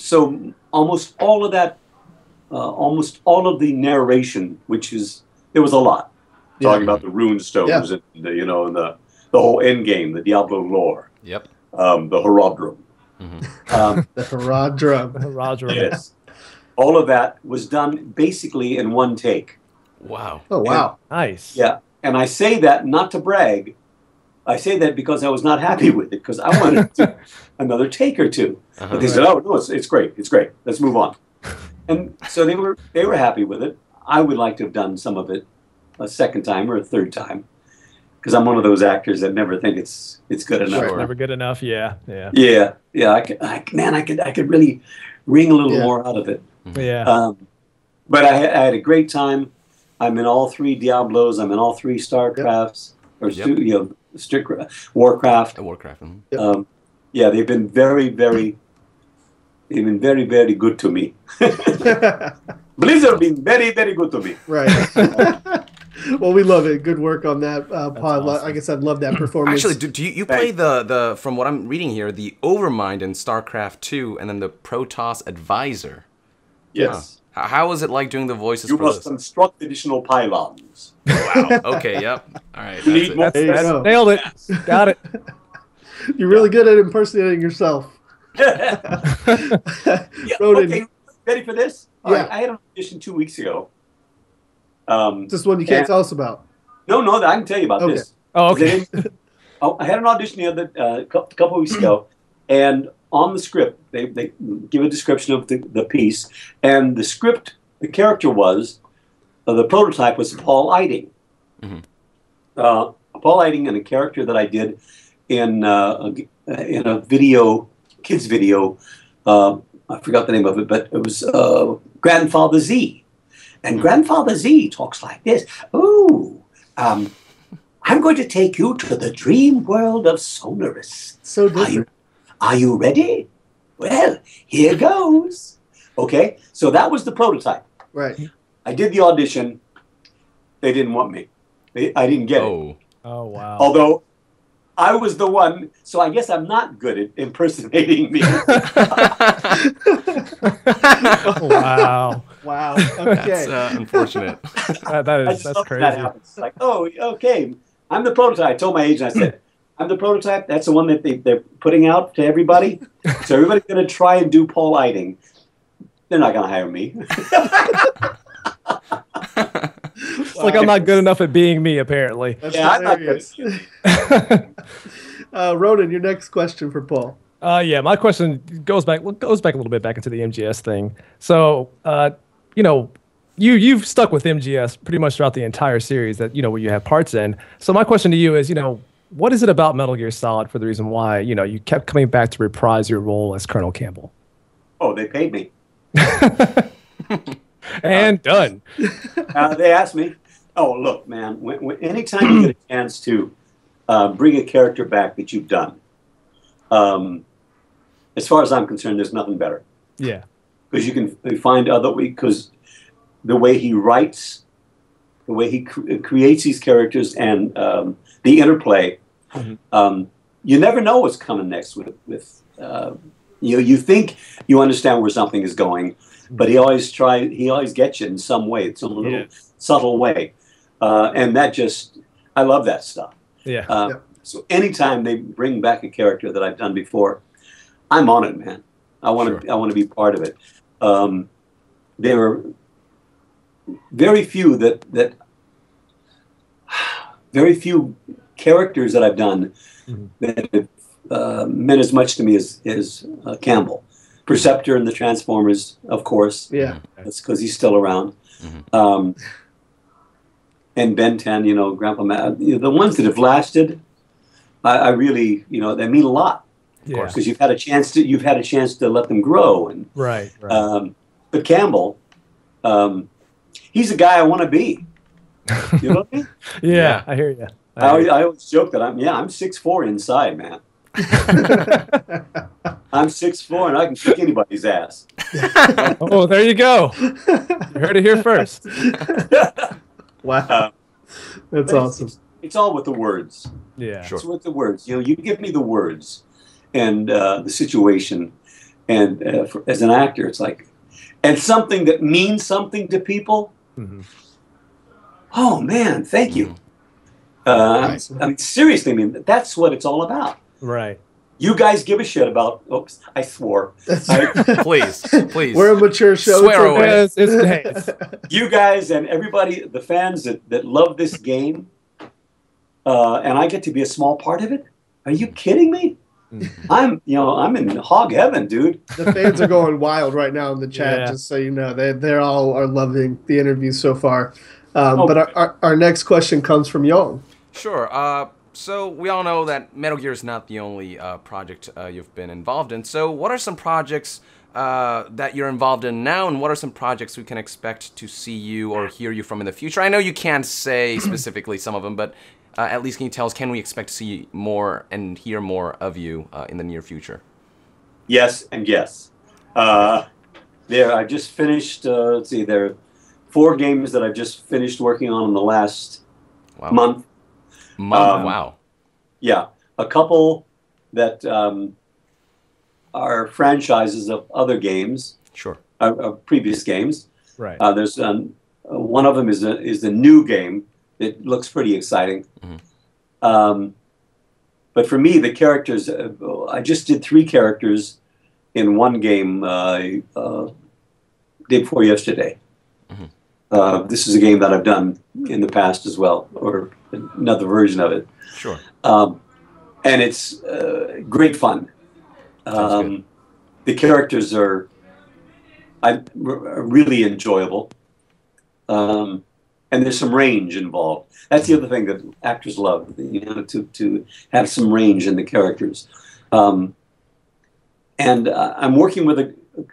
So almost all of that, almost all of the narration, there was a lot, talking about the rune stones and the whole end game, the Diablo lore. Yep. The Horadrum. The Horadrum. Yes. All of that was done basically in one take. Wow. Oh wow. Nice. Yeah, and I say that not to brag. I say that because I was not happy with it, because I wanted to do another take or two. But they said, "Oh no, it's great, Let's move on." And so they were happy with it. I would like to have done some of it a second time or a third time, because I'm one of those actors that never think it's good enough. Sure. Never good enough. Yeah. I could really wring a little more out of it. Yeah. But I had a great time. I'm in all 3 Diablos. I'm in all 3 StarCrafts or Warcraft. Warcraft. Yeah, they've been very, very they've been very, very good to me. Blizzard been very, very good to me. Right. Well, we love it. Good work on that, Paul. Awesome. Like I said, love that performance. Actually, do you play the from what I'm reading here, the Overmind in StarCraft 2, and then the Protoss Advisor? Yes. Huh. How was it like doing the voices You for must this? construct additional pylons. Wow. Okay. Yep. All right. That's it. That's nailed it. Got it. You're really good at impersonating yourself. Ronin. Okay, ready for this? Yeah. All right, I had an audition 2 weeks ago. This one you can't tell us about. No, I can tell you about this. Oh, okay. I had an audition the other couple weeks ago, and on the script they give a description of the piece, and the script, the character was, the prototype was Paul Eiding. Mm-hmm. Paul Eiding, and a character that I did in a video, kids video. I forgot the name of it, but it was Grandfather Z. And Grandfather Z talks like this. Ooh, I'm going to take you to the dream world of Sonorous. So different. Are you ready? Well, here goes. Okay, so that was the prototype. Right. I did the audition. They didn't want me. I didn't get it. Oh, wow. Although I was the one, so I guess I'm not good at impersonating me. Wow. Wow. Okay. That's unfortunate. That's crazy. That happens. It's like, oh, okay. I'm the prototype. I told my agent, I said, I'm the prototype. That's the one that they're putting out to everybody. So everybody's going to try and do Paul Eiding. They're not going to hire me. It's like I'm not good enough at being me, apparently. That's I'm not hilarious. good. Ronin, your next question for Paul. Yeah, my question goes back a little bit back into the MGS thing. So, you've stuck with MGS pretty much throughout the entire series that where you have parts in. So my question to you is, what is it about Metal Gear Solid for the reason why you kept coming back to reprise your role as Colonel Campbell? Oh, they paid me. And done. They asked me. Oh, look, man. Anytime you get a chance to bring a character back that you've done, as far as I'm concerned, there's nothing better. Yeah. Because you can find because the way he writes, the way he creates these characters, and the interplay, you never know what's coming next. You think you understand where something is going, but he always gets you in some way. It's a little subtle way, and I love that stuff. Yeah. So anytime they bring back a character that I've done before, I'm on it, man. I want to be part of it. There are very few very few characters that I've done that have meant as much to me as Campbell. Perceptor in the Transformers, of course. Yeah. That's because he's still around. And Ben 10, Grandpa Matt, the ones that have lasted, I really, they mean a lot. Of course, because you've had a chance to let them grow. And Right. but Campbell, he's the guy I want to be. You know what I mean? Yeah, I hear you. I always joke that I'm 6'4" inside, man. I'm 6'4" and I can kick anybody's ass. Oh, there you go. You heard it here first. Wow. That's awesome. It's all with the words. Yeah. It's with the words. You give me the words and the situation, and as an actor, it's like, and something that means something to people. Oh man, thank you. I mean, seriously, that's what it's all about. Right. You guys give a shit about. Oops, I swore. Please. We're a mature show. Swear away. It's You guys and everybody, the fans that love this game, and I get to be a small part of it. Are you kidding me? I'm in hog heaven, dude. The fans are going wild right now in the chat, just so you know. They all are loving the interview so far. But our next question comes from Young. Sure. So we all know that Metal Gear is not the only project you've been involved in. So what are some projects that you're involved in now, and what are some projects we can expect to see you or hear you from in the future? I know you can't say specifically some of them, but at least can you tell us, can we expect to see more and hear more of you in the near future? Yes and yes. There, I just finished. Let's see, there are 4 games that I've just finished working on in the last month. Wow. Yeah, a couple that are franchises of other games. Sure. Previous games. Right. There's one of them is a new game. It looks pretty exciting. But for me, the characters, I just did 3 characters in one game day before yesterday. This is a game that I've done in the past as well, or another version of it. Sure. And it's great fun. The characters are really enjoyable. And there's some range involved. That's the other thing that actors love, to have some range in the characters. And I'm working with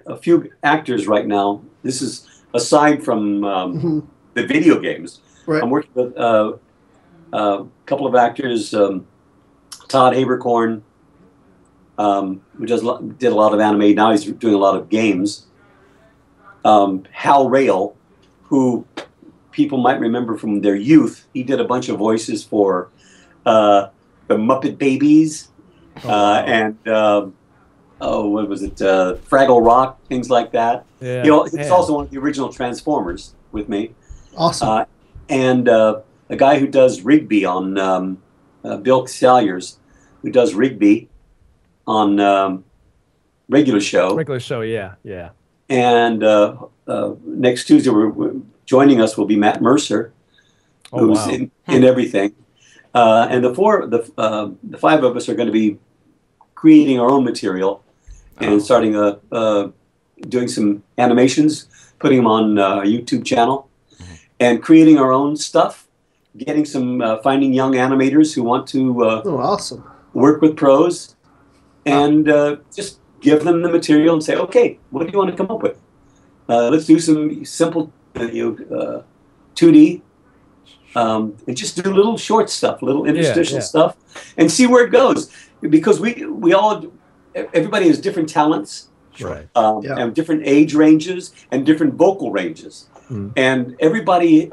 a few actors right now. This is aside from the video games. Right. I'm working with a couple of actors, Todd Haberkorn, who did a lot of anime. Now he's doing a lot of games. Hal Rail, who people might remember from their youth. He did a bunch of voices for the Muppet Babies and what was it? Fraggle Rock, things like that. Yeah. It's also one of the original Transformers with me. Awesome. And a guy who does Rigby on Bill Salyers, who does Rigby on regular show. Regular show, yeah. And next Tuesday, joining us will be Matt Mercer, who's in everything. And the 5 of us are going to be creating our own material and starting doing some animations, putting them on our YouTube channel, and creating our own stuff. Getting some finding young animators who want to awesome. Work with pros, and just give them the material and say, okay, what do you want to come up with? Let's do some simple 2D, and just do little short stuff, little interstitial stuff, and see where it goes. Because everybody has different talents, right? And different age ranges and different vocal ranges, and everybody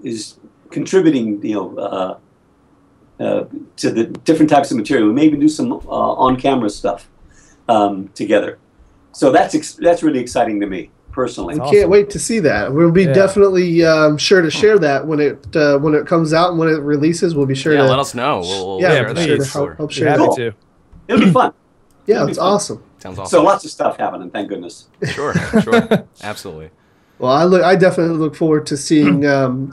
is contributing, to the different types of material. We maybe do some on-camera stuff together. So that's really exciting to me personally. I can't wait to see that. We'll be definitely sure to share that when it comes out and when it releases. We'll be sure to let us know. We'll share that. Help share that. Too. It'll be fun. Yeah, it's awesome. Sounds awesome. So lots of stuff happening. Thank goodness. Sure, absolutely. Well, I definitely look forward to seeing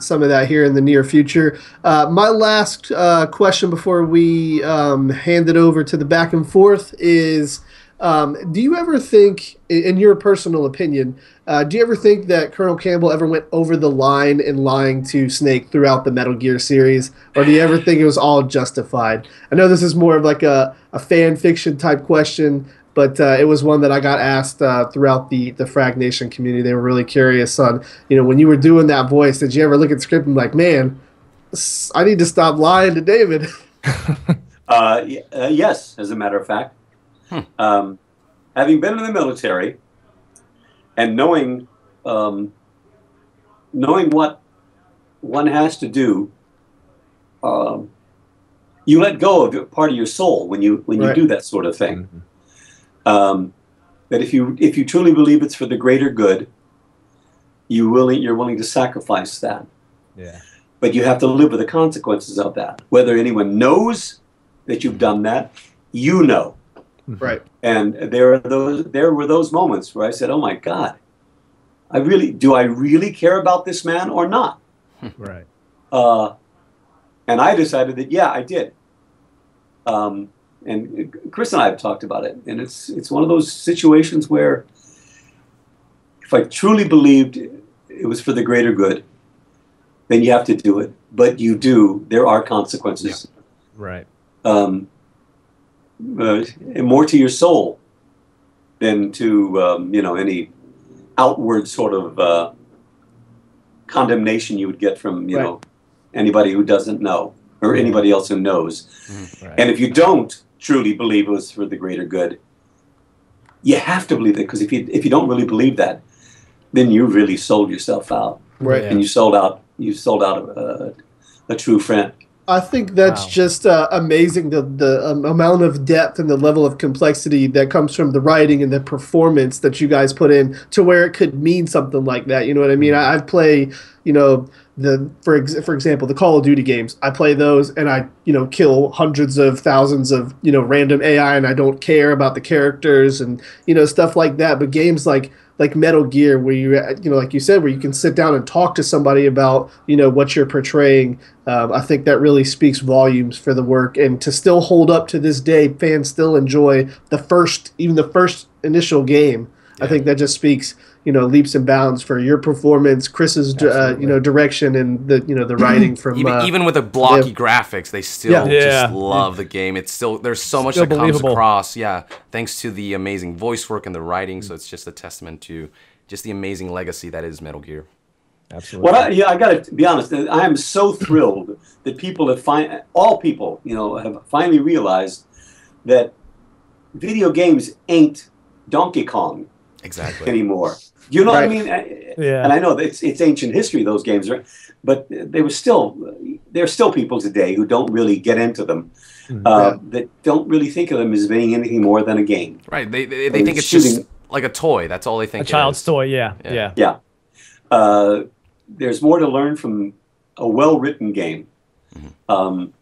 some of that here in the near future. My last question before we hand it over to the back and forth is, do you ever think, in your personal opinion, do you ever think that Colonel Campbell ever went over the line in lying to Snake throughout the Metal Gear series? Or do you ever think it was all justified? I know this is more of like a fan fiction type question, but it was one that I got asked throughout the FraggedNation community. They were really curious on, when you were doing that voice, did you ever look at the script and be like, man, I need to stop lying to David? Yes, as a matter of fact. Having been in the military and knowing what one has to do, you let go of part of your soul when you do that sort of thing. That if you truly believe it's for the greater good, you're willing to sacrifice that. Yeah. But you have to live with the consequences of that. Whether anyone knows that you've done that, you know. Right. And there were those moments where I said, "Oh my God, do I really care about this man or not?" Right. And I decided that I did. And Chris and I have talked about it, and it's one of those situations where if I truly believed it was for the greater good, then you have to do it. But you do. There are consequences. Yeah. Right. And more to your soul than to any outward sort of condemnation you would get from anybody who doesn't know or anybody else who knows. Right. And if you don't truly believe it was for the greater good, you have to believe it, because if you don't really believe that, then you really sold yourself out, right? And you sold out a true friend. I think that's just amazing, the amount of depth and the level of complexity that comes from the writing and the performance that you guys put in to where it could mean something like that. You know what I mean? I've played, for example, the Call of Duty games. I play those and I, kill hundreds of thousands of, random AI, and I don't care about the characters and, stuff like that. But games like Metal Gear, where like you said, where you can sit down and talk to somebody about, what you're portraying. I think that really speaks volumes for the work, and to still hold up to this day, fans still enjoy the first initial game. Yeah. I think that just speaks, leaps and bounds for your performance, Chris's, direction, and the writing from even with the blocky graphics, they still just love the game. It's still, there's so much that comes across. Yeah, thanks to the amazing voice work and the writing. So it's just a testament to just the amazing legacy that is Metal Gear. Absolutely. Well, I got to be honest. I am so thrilled that people have have finally realized that video games ain't Donkey Kong anymore. You know what I mean? Yeah. And I know that it's ancient history, those games, right? But there's still people today who don't really get into them, that don't really think of them as being anything more than a game. Right. They think it's just like a toy. That's all they think. A child's toy. Yeah. There's more to learn from a well-written game than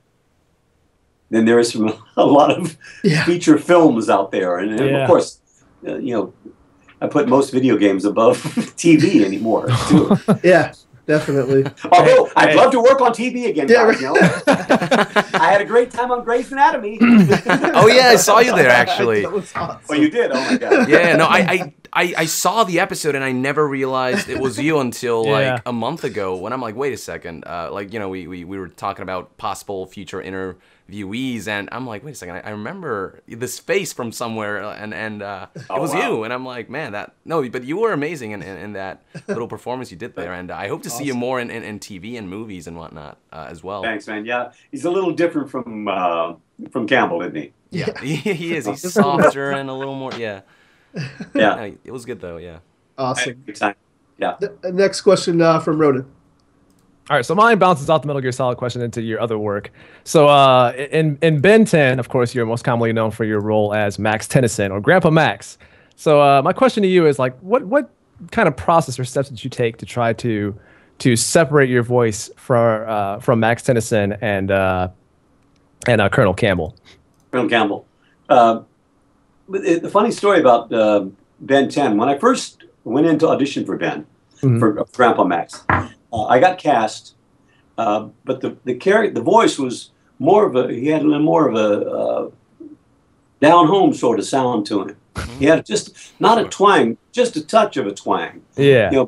there is from a lot of feature films out there. And of course, I put most video games above TV anymore, too. Yeah, definitely. Although, I'd love to work on TV again, guys, I had a great time on Grey's Anatomy. Oh, yeah, I saw you there, actually. That was awesome. Oh, you did? Oh, my God. Yeah, no, I saw the episode, and I never realized it was you until, like, a month ago, when I'm like, wait a second. We were talking about possible future interviewees, and I'm like, wait a second, I remember this face from somewhere, and it was you, and I'm like, man, but you were amazing in that little performance you did there, and I hope to see you more in TV and movies and whatnot as well. Thanks, man. Yeah, he's a little different from Campbell, isn't he? Yeah, he is. He's softer and a little more, Yeah, it was good though. Yeah. Awesome. Yeah. The next question from Ronan. All right, so mine bounces off the Metal Gear Solid question into your other work. So in Ben 10, of course, you're most commonly known for your role as Max Tennyson, or Grandpa Max. So my question to you is, like, what kind of process or steps did you take to try to separate your voice from Max Tennyson and Colonel Campbell? Colonel Campbell. The funny story about Ben 10, when I first went into audition for Ben, for Grandpa Max, I got cast, but the voice was he had a little more of a down home sort of sound to him. He had just not a twang, just a touch of a twang. Yeah.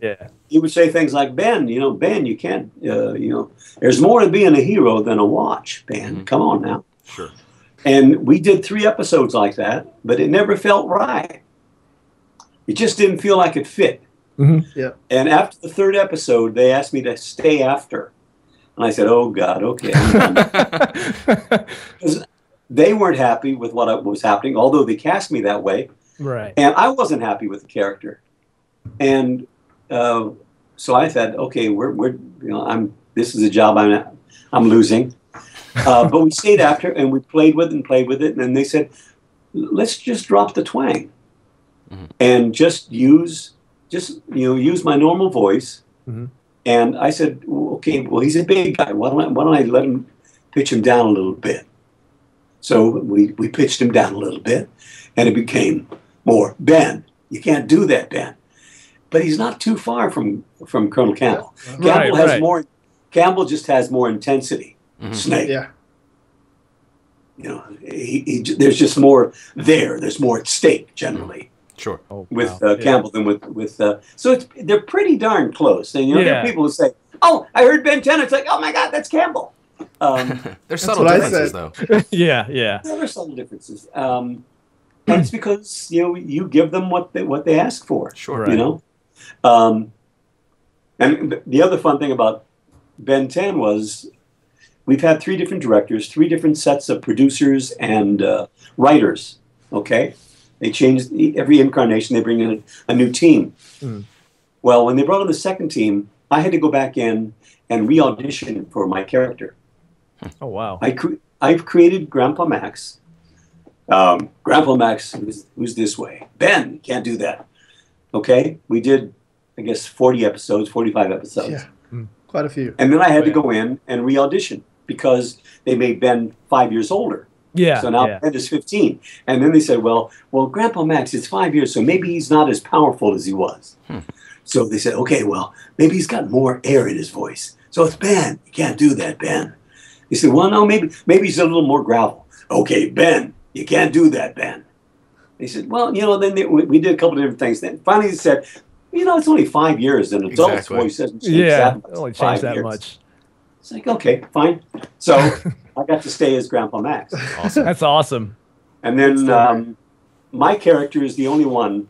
He would say things like, Ben, you can't, there's more to being a hero than a watch, Ben. Come on now. Sure. And we did 3 episodes like that, but it never felt right. It just didn't feel like it fit. Yeah. And after the 3rd episode, they asked me to stay after. And I said, oh, God, okay. Because they weren't happy with what was happening, although they cast me that way. Right. And I wasn't happy with the character. And so I said, okay, this is a job I'm losing. But we stayed after, and we played with it. And then they said, let's just drop the twang and just use my normal voice. And I said, okay, well, he's a big guy. Why don't I let him pitch him down a little bit? So we pitched him down a little bit, and it became more, Ben, you can't do that, Ben. But he's not too far from Colonel Campbell. Campbell just has more intensity. Snake. Yeah. There's just more there. There's more at stake generally. Sure. With Campbell than with so they're pretty darn close. And there are people who say, "Oh, I heard Ben 10." It's like, "Oh my God, that's Campbell." There's subtle differences, though. Yeah. There are subtle differences, and it's because you give them what they ask for. Sure. Right. And the other fun thing about Ben 10 was, we've had 3 different directors, 3 different sets of producers and writers, okay? They changed every incarnation. They bring in a new team. Well, when they brought in the second team, I had to go back in and re-audition for my character. Oh, wow. I've created Grandpa Max. Grandpa Max, who's this way? Ben, can't do that. Okay, we did, I guess, 40 episodes, 45 episodes. Yeah, quite a few. And then I had to go in and re-audition because they made Ben 5 years older. Yeah. So now Ben is 15. And then they said, well, Grandpa Max, it's 5 years, so maybe he's not as powerful as he was. So they said, okay, well, maybe he's got more air in his voice. So it's Ben. You can't do that, Ben. He said, well, no, maybe he's a little more gravel. Okay, Ben, you can't do that, Ben. They said, well, then we did a couple of different things. Then finally they said, it's only 5 years. An adult's voice doesn't change that much. It only changed that much. It's like, okay, fine. So I got to stay as Grandpa Max. Awesome. That's awesome. And then my character is the only one,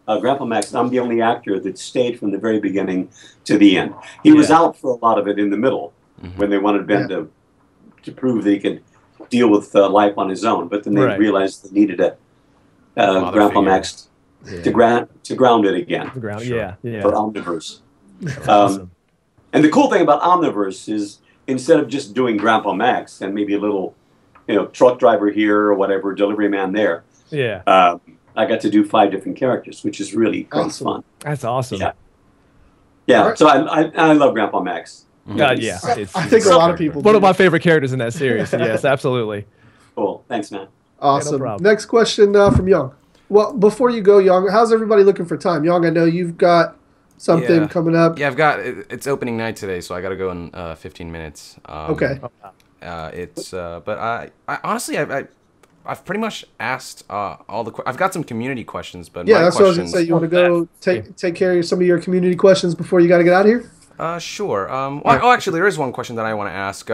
Grandpa Max, I'm the only actor that stayed from the very beginning to the end. He was out for a lot of it in the middle when they wanted Ben to prove that he could deal with life on his own. But then they realized they needed a Grandpa Max to ground it again. For Omniverse. Awesome. And the cool thing about Omniverse is instead of just doing Grandpa Max and maybe a little, truck driver here or whatever, delivery man there. Yeah. I got to do 5 different characters, which is really great fun. That's awesome. Yeah. Right. So I love Grandpa Max. I think a lot of people. One of my favorite characters in that series. Yes, absolutely. Cool. Thanks, man. Awesome. No problem. Next question from Young. Well, before you go, Young, how's everybody looking for time? Young, I know you've got something coming up. Yeah, it's opening night today, so I got to go in 15 minutes. Okay. But I honestly, I've pretty much asked all the. I've got some community questions, but that's what I was gonna say. You want to go take care of some of your community questions before you got to get out of here? Sure. Actually, there is one question that I want to ask.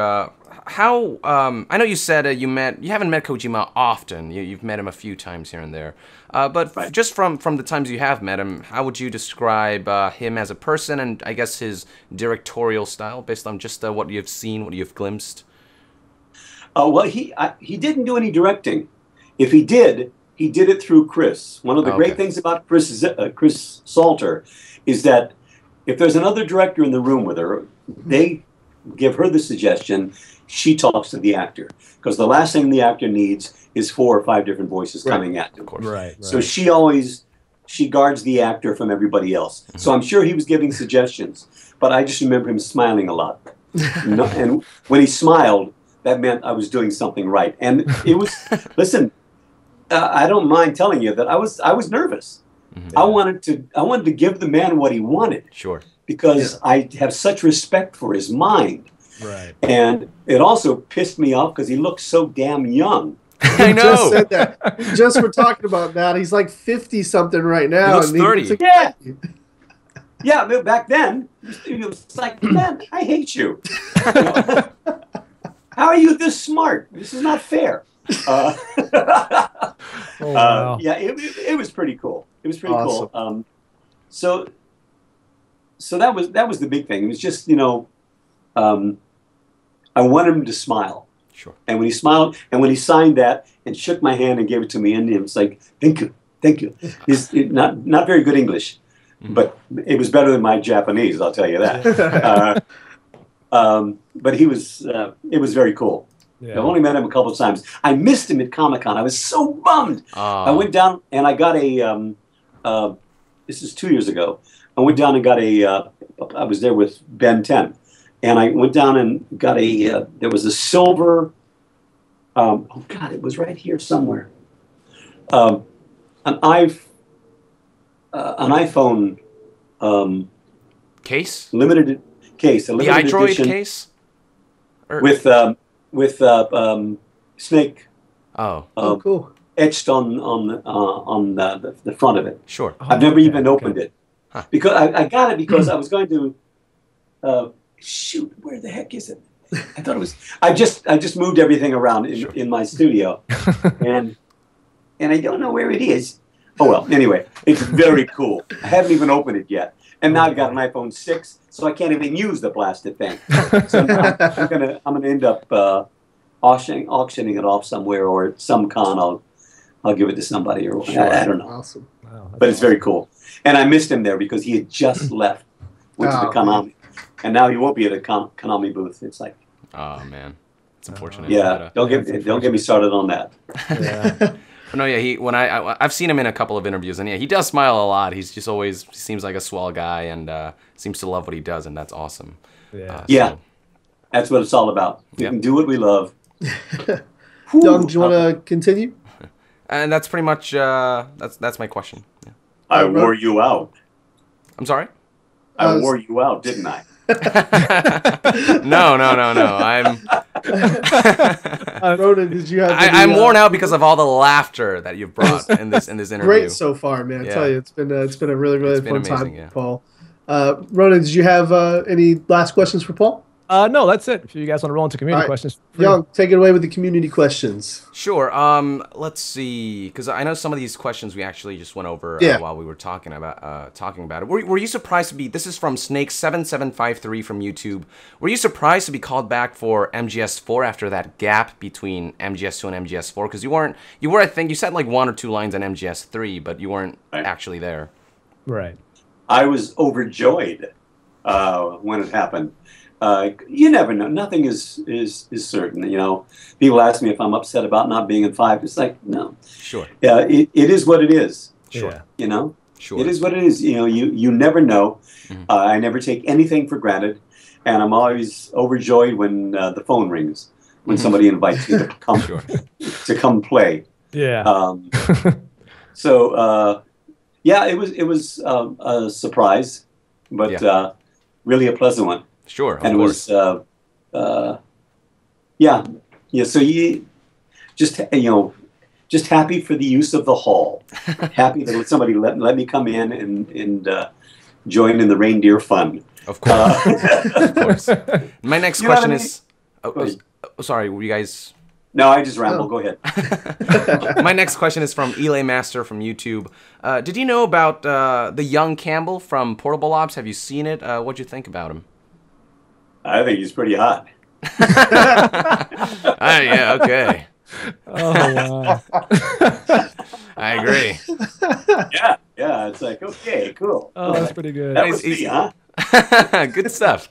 How? I know you said you haven't met Kojima often. You've met him a few times here and there. But just from the times you have met him, how would you describe him as a person and I guess his directorial style based on just what you've seen, what you've glimpsed? Well, he didn't do any directing. If he did it through Chris. One of the great things about Chris Salter is that if there's another director in the room with her, they give her the suggestion, she talks to the actor. Because the last thing the actor needs is 4 or 5 different voices coming at them. Right. So she guards the actor from everybody else. So I'm sure he was giving suggestions, but I just remember him smiling a lot. And when he smiled, that meant I was doing something right. And it was, listen, I don't mind telling you that I was nervous. I wanted to give the man what he wanted. Sure. Because I have such respect for his mind. Right. And it also pissed me off because he looked so damn young. I know. Just said that. Just for talking about that, he's like 50-something right now. He looks 30. Yeah, but back then, it was like, man, I hate you. How are you this smart? This is not fair. Wow. It was pretty cool. It was pretty awesome. Cool. So that was the big thing. It was just, I wanted him to smile. Sure. And when he smiled, and when he signed that and shook my hand and gave it to me, and it was like, thank you. He's not very good English, but it was better than my Japanese, I'll tell you that. But it was very cool. Yeah. I've only met him a couple of times. I missed him at Comic-Con. I was so bummed. I went down and I got this is 2 years ago. I went down and got I was there with Ben 10. And I went down and got there was a silver, it was right here somewhere. An iPhone case? Limited case. A limited the iDroid edition case? With snake. Cool. Etched on the front of it. Sure. I've never even opened it because I got it because I was going to shoot. Where the heck is it? I thought it was. I just moved everything around in my studio, and I don't know where it is. Oh well. Anyway, it's very cool. I haven't even opened it yet, and now I've got an iPhone 6, so I can't even use the plastic thing. So now I'm gonna end up auctioning it off somewhere, or at some con I'll give it to somebody, or Sure. I don't know. Awesome. Wow, But it's very cool. And I missed him there because he had just left, went to the Konami, and now he won't be at a Konami booth. It's like, oh man, it's unfortunate. yeah, don't get me started on that. Yeah. No, yeah, I've seen him in a couple of interviews, and yeah, he does smile a lot. He's just always seems like a swell guy, and seems to love what he does, and that's awesome. Yeah. Yeah, that's what it's all about. We can do what we love. Young, do you want to continue? And that's pretty much that's my question. Yeah. I wore you out. I'm sorry? I wore you out, didn't I? No. I'm Ronin, did you have? I'm worn out because of all the laughter that you've brought in this interview. Great so far, man. Yeah. I tell you, it's been a really fun amazing, time, yeah. Paul. Ronin, did you have any last questions for Paul? No, that's it. If you guys want to roll into community questions. Young, take it away with the community questions. Sure. Let's see, because I know some of these questions we actually just went over while we were talking about it. Were you surprised to be? This is from Snake7753 from YouTube. Were you surprised to be called back for MGS4 after that gap between MGS2 and MGS4? Because you were. I think you said like 1 or 2 lines on MGS3, but you weren't actually there. Right. I was overjoyed when it happened. You never know. Nothing is certain. You know, people ask me if I'm upset about not being in 5. It's like, no. Sure. It is what it is. Sure. Yeah. You know. Sure. It is what it is. You know. You never know. I never take anything for granted, and I'm always overjoyed when the phone rings when somebody invites me to come to come play. Yeah. So yeah, it was a surprise, but really a pleasant one. Sure, of and course. It was, yeah. So you just happy for the use of the hall. Happy that somebody let me come in and join in the reindeer fun. Of course, of course. My next question is. Sorry, were you guys? No, I just ramble. Go ahead. My next question is from Elay Master from YouTube. Did you know about the young Campbell from Portable Ops? Have you seen it? What'd you think about him? I think he's pretty hot. Yeah, okay. Oh, wow. I agree. Yeah, it's like, okay, cool. Oh, that's pretty good. That was me, huh? Good stuff.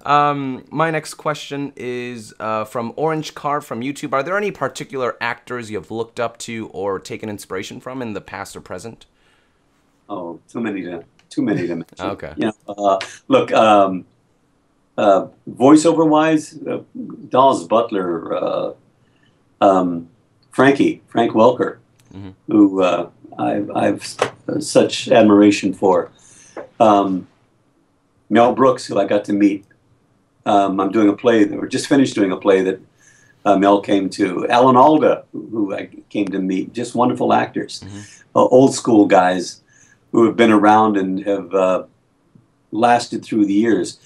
My next question is from Orange Car from YouTube. Are there any particular actors you have looked up to or taken inspiration from in the past or present? Oh, too many to mention. Okay. You know, look, voiceover wise, Dawes Butler, Frank Welker, who I've such admiration for. Mel Brooks, who I got to meet. I'm doing a play, we're just finished doing a play that Mel came to. Alan Alda, who I came to meet. Just wonderful actors. Old school guys who have been around and have lasted through the years.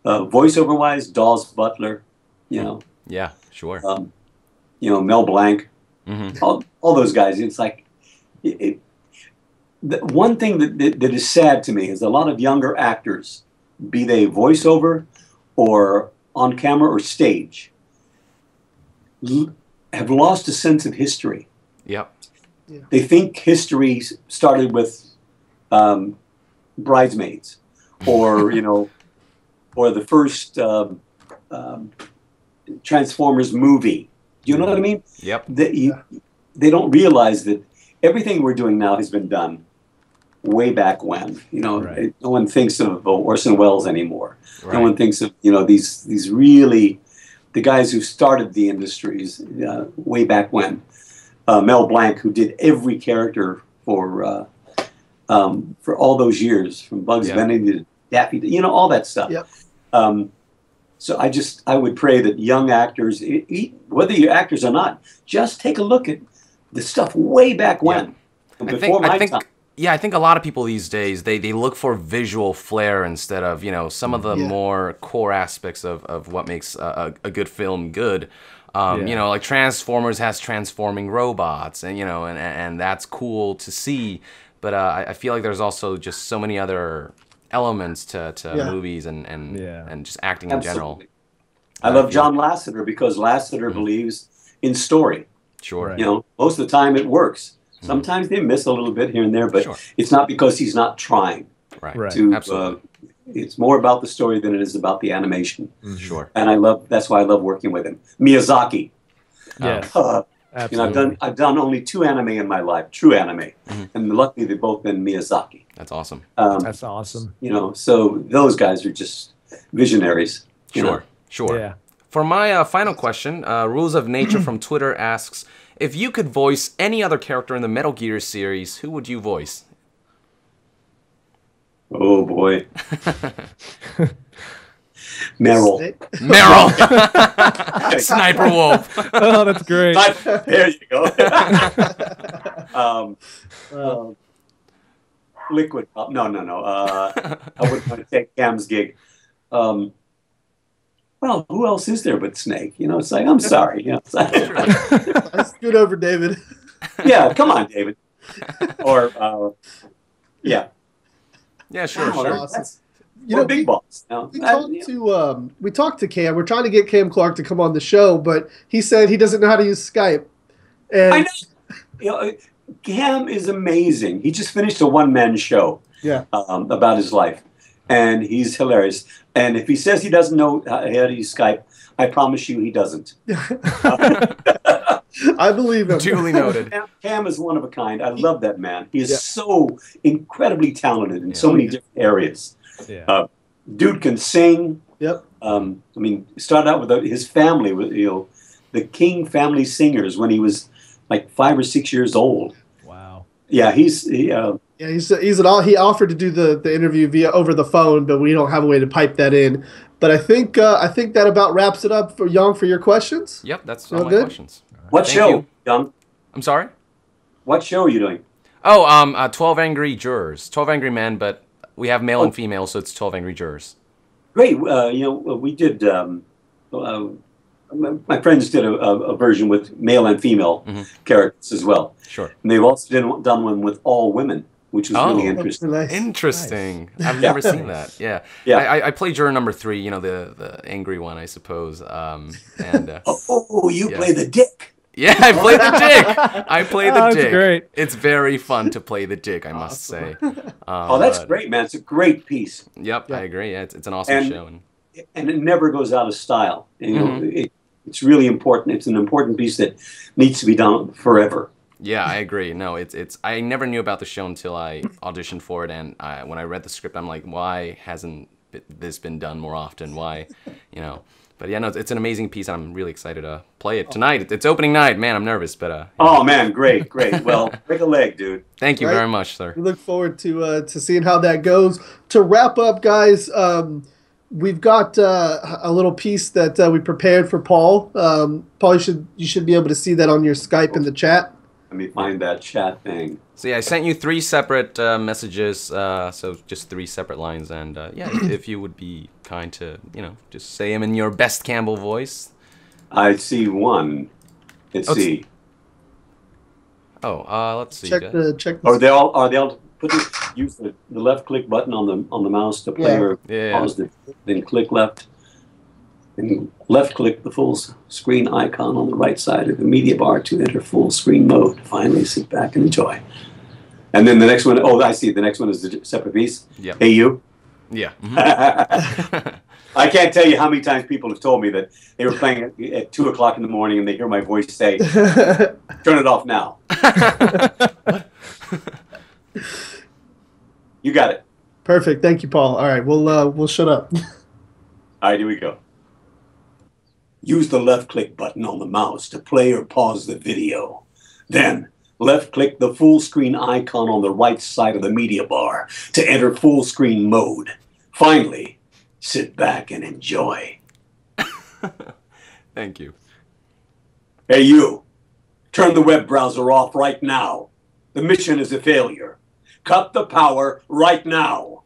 Voiceover wise, Dawes Butler, you know. Yeah, sure. You know, Mel Blanc, all those guys. It's like, the one thing that is sad to me is a lot of younger actors, be they voiceover or on camera or stage, have lost a sense of history. Yep. Yeah. They think history started with Bridesmaids, or you know, or the first Transformers movie. Do you know what I mean? Yep. They don't realize that everything we're doing now has been done way back when. You know, no one thinks of Orson Welles anymore. Right. No one thinks of, you know, these really, the guys who started the industries way back when. Mel Blanc, who did every character for all those years, from Bugs Bunny to Daffy, you know, all that stuff. Yep. So I would pray that young actors, whether you're actors or not, just take a look at the stuff way back when, before my time. Yeah, I think a lot of people these days, they look for visual flair instead of, you know, some of the more core aspects of what makes a good film good. You know, like Transformers has transforming robots, and, you know, and that's cool to see. But I feel like there's also just so many other elements to movies and just acting in general. I love John Lasseter because Lasseter believes in story. Sure. You know, most of the time it works. Sometimes they miss a little bit here and there, but Sure. it's not because he's not trying. Right. Absolutely. It's more about the story than it is about the animation. Sure. And that's why I love working with him. Miyazaki. Yes. You know, I've done only 2 anime in my life, true anime, and luckily they've both been Miyazaki. That's awesome. That's awesome. You know, so those guys are just visionaries. Sure. Yeah. For my final question, Rules of Nature from Twitter asks, if you could voice any other character in the Metal Gear series, who would you voice? Oh boy. Meryl. Sniper Wolf. Oh, that's great. There you go. Liquid. No. I wouldn't want to take Cam's gig. Well, who else is there but Snake? You know, it's like, I'm sorry. You know, I scoot over, David. Yeah, come on, David. Or, yeah. Yeah, sure. Awesome. You know, big boss. We talked to Cam. We're trying to get Cam Clark to come on the show, but he said he doesn't know how to use Skype. And I know. You know, Cam is amazing. He just finished a one-man show. Yeah. About his life, and he's hilarious. And if he says he doesn't know how to use Skype, I promise you he doesn't. I believe him. Duly noted. Cam is one of a kind. I love that man. He is so incredibly talented in so many different areas. Yeah. Dude can sing. Yep. I mean, started out with his family, with the King family singers when he was like 5 or 6 years old. Wow. Yeah, he offered to do the interview over the phone, but we don't have a way to pipe that in. But I think that about wraps it up for Young for your questions. Yep, that's all my questions. What show, Young? I'm sorry? What show are you doing? Oh, 12 Angry Jurors. 12 Angry Men, but we have male and female, so it's 12 Angry Jurors. Great. We did, my friends did a version with male and female characters as well. Sure. And they've also done one with all women, which was really interesting. Nice. Interesting. Nice. I've never seen that. Yeah. I played juror number 3, you know, the angry one, I suppose. You play the dick. Yeah, I play the dick. I play the dick. That's great. It's very fun to play the dick, I must say. That's great, man. It's a great piece. Yep, I agree. Yeah, it's an awesome show. And it never goes out of style. And, it's really important. It's an important piece that needs to be done forever. Yeah, I agree. No, it's. I never knew about the show until I auditioned for it, and when I read the script, I'm like, why hasn't this been done more often? Why, you know? But yeah, no, it's an amazing piece, and I'm really excited to play it tonight. It's opening night, man. I'm nervous, but. Oh man, great. Well, break a leg, dude. Thank you very much, sir. We look forward to seeing how that goes. To wrap up, guys. We've got a little piece that we prepared for Paul. Paul, you should be able to see that on your Skype in the chat. Let me find that chat thing. So yeah, I sent you 3 separate messages, so just 3 separate lines, and if you would be kind to, just say them in your best Campbell voice. I see one. Let's see. Let's see. Check the. Are they all? Use the left click button on the mouse to play or pause it. Then click left. And left click the full screen icon on the right side of the media bar to enter full screen mode. Finally, sit back and enjoy. And then the next one, I see. The next one is the separate piece. Yeah. Hey, you. Yeah. I can't tell you how many times people have told me that they were playing at 2 o'clock in the morning and they hear my voice say, "Turn it off now." You got it. Perfect. Thank you, Paul. All right, we'll shut up. All right, here we go. Use the left click button on the mouse to play or pause the video. Then left click the full screen icon on the right side of the media bar to enter full screen mode. Finally, sit back and enjoy. Thank you. Hey, you. Turn the web browser off right now. The mission is a failure. Cut the power right now.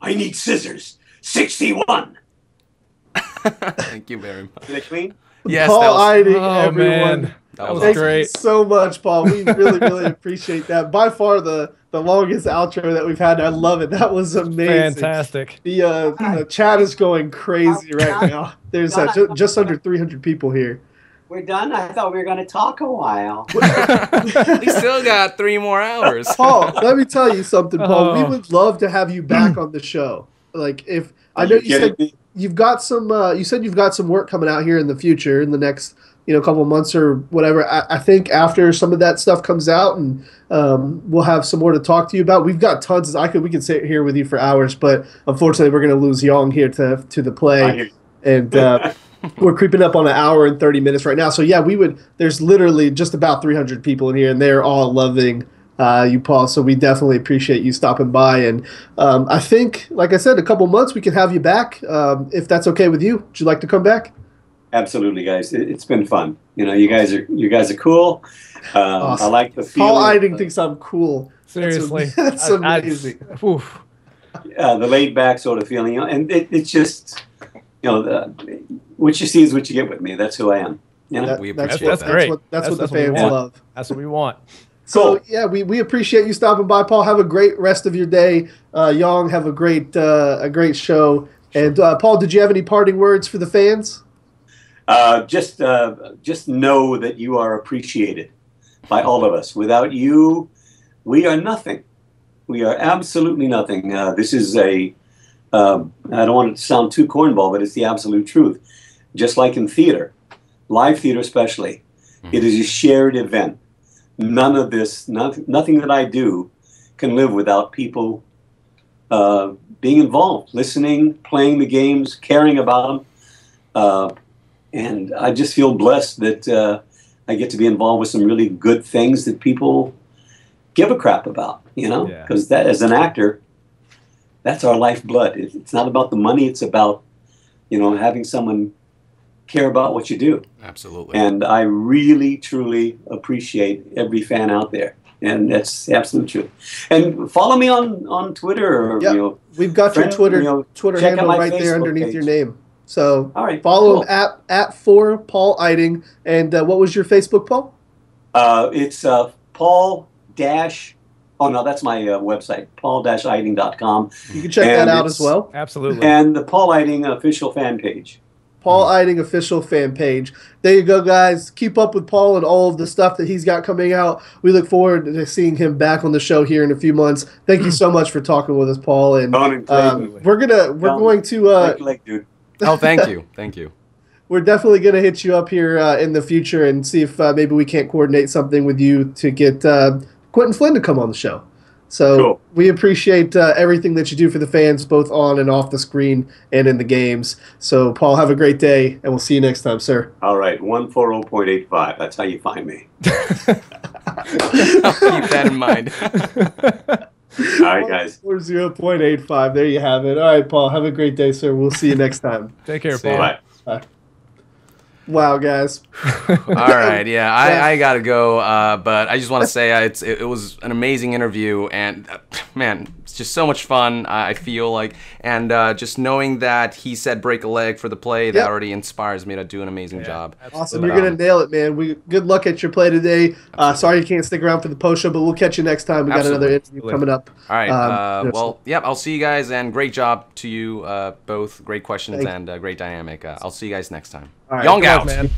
I need scissors. 61. Thank you very much. Is it clean? Yes, Paul Eiding, everyone. Man. That was Thank great. you so much, Paul. We really, really appreciate that. By far the longest outro that we've had. I love it. That was amazing. Fantastic. The chat is going crazy right now. There's just under 300 people here. We're done? I thought we were going to talk a while. We still got 3 more hours. Paul, let me tell you something, Paul. We would love to have you back on the show. Like, if I know you said you've got some, you've got some work coming out here in the future, in the next, couple of months or whatever. I think after some of that stuff comes out, and we'll have some more to talk to you about. We've got tons. We could sit here with you for hours, but unfortunately, we're going to lose Yong here to the play, and we're creeping up on an hour and 30 minutes right now. So yeah, there's literally just about 300 people in here, and they're all loving you, Paul. So we definitely appreciate you stopping by. And I think, like I said, a couple months we can have you back if that's okay with you. Would you like to come back? Absolutely, guys. It's been fun. You guys are cool. Awesome. I like the feeling. Paul Eiding thinks I'm cool. Seriously, that's amazing. The laid back sort of feeling, and it's just, what you see is what you get with me. That's who I am. We appreciate that. That's great. That's what the fans love. That's what we want. So yeah, we appreciate you stopping by, Paul. Have a great rest of your day. Yong, have a great show. And Paul, did you have any parting words for the fans? Just know that you are appreciated by all of us. Without you, we are nothing. We are absolutely nothing. This is I don't want it to sound too cornball, but it's the absolute truth. Just like in theater, live theater especially, it is a shared event. None of this, nothing that I do can live without people being involved, listening, playing the games, caring about them. And I just feel blessed that I get to be involved with some really good things that people give a crap about, because that, as an actor, that's our lifeblood. It's not about the money. It's about, having someone care about what you do. Absolutely. And I really, truly appreciate every fan out there. And that's the absolute truth. And follow me on Twitter. Or, we've got your Twitter handle right there underneath your name. So follow him at for Paul Eiding. And what was your Facebook, Paul? It's Paul dash. Oh no, that's my website, paul-eiding.com. You can check that out as well. Absolutely. And the Paul Eiding official fan page. Paul Eiding official fan page. There you go, guys. Keep up with Paul and all of the stuff that he's got coming out. We look forward to seeing him back on the show here in a few months. Thank you so much for talking with us, Paul. And we're going to. Oh, thank you. We're definitely going to hit you up here in the future and see if maybe we can't coordinate something with you to get Quentin Flynn to come on the show. So we appreciate everything that you do for the fans, both on and off the screen and in the games. So, Paul, have a great day, and we'll see you next time, sir. All right, 140.85. That's how you find me. I'll keep that in mind. All right, guys. 140.85. There you have it. All right, Paul, have a great day, sir. We'll see you next time. Take care, Paul. Bye. Wow, guys. All right, yeah, I gotta go, but I just want to say it was an amazing interview, and man, it's just so much fun. I feel like, and just knowing that he said break a leg for the play, that already inspires me to do an amazing job. Awesome, you're gonna nail it, man. Good luck at your play today. Sorry you can't stick around for the post show, but we'll catch you next time. We got another interview coming up. All right, I'll see you guys, and great job to you both. Great questions and great dynamic. I'll see you guys next time. All right, Yong out, man.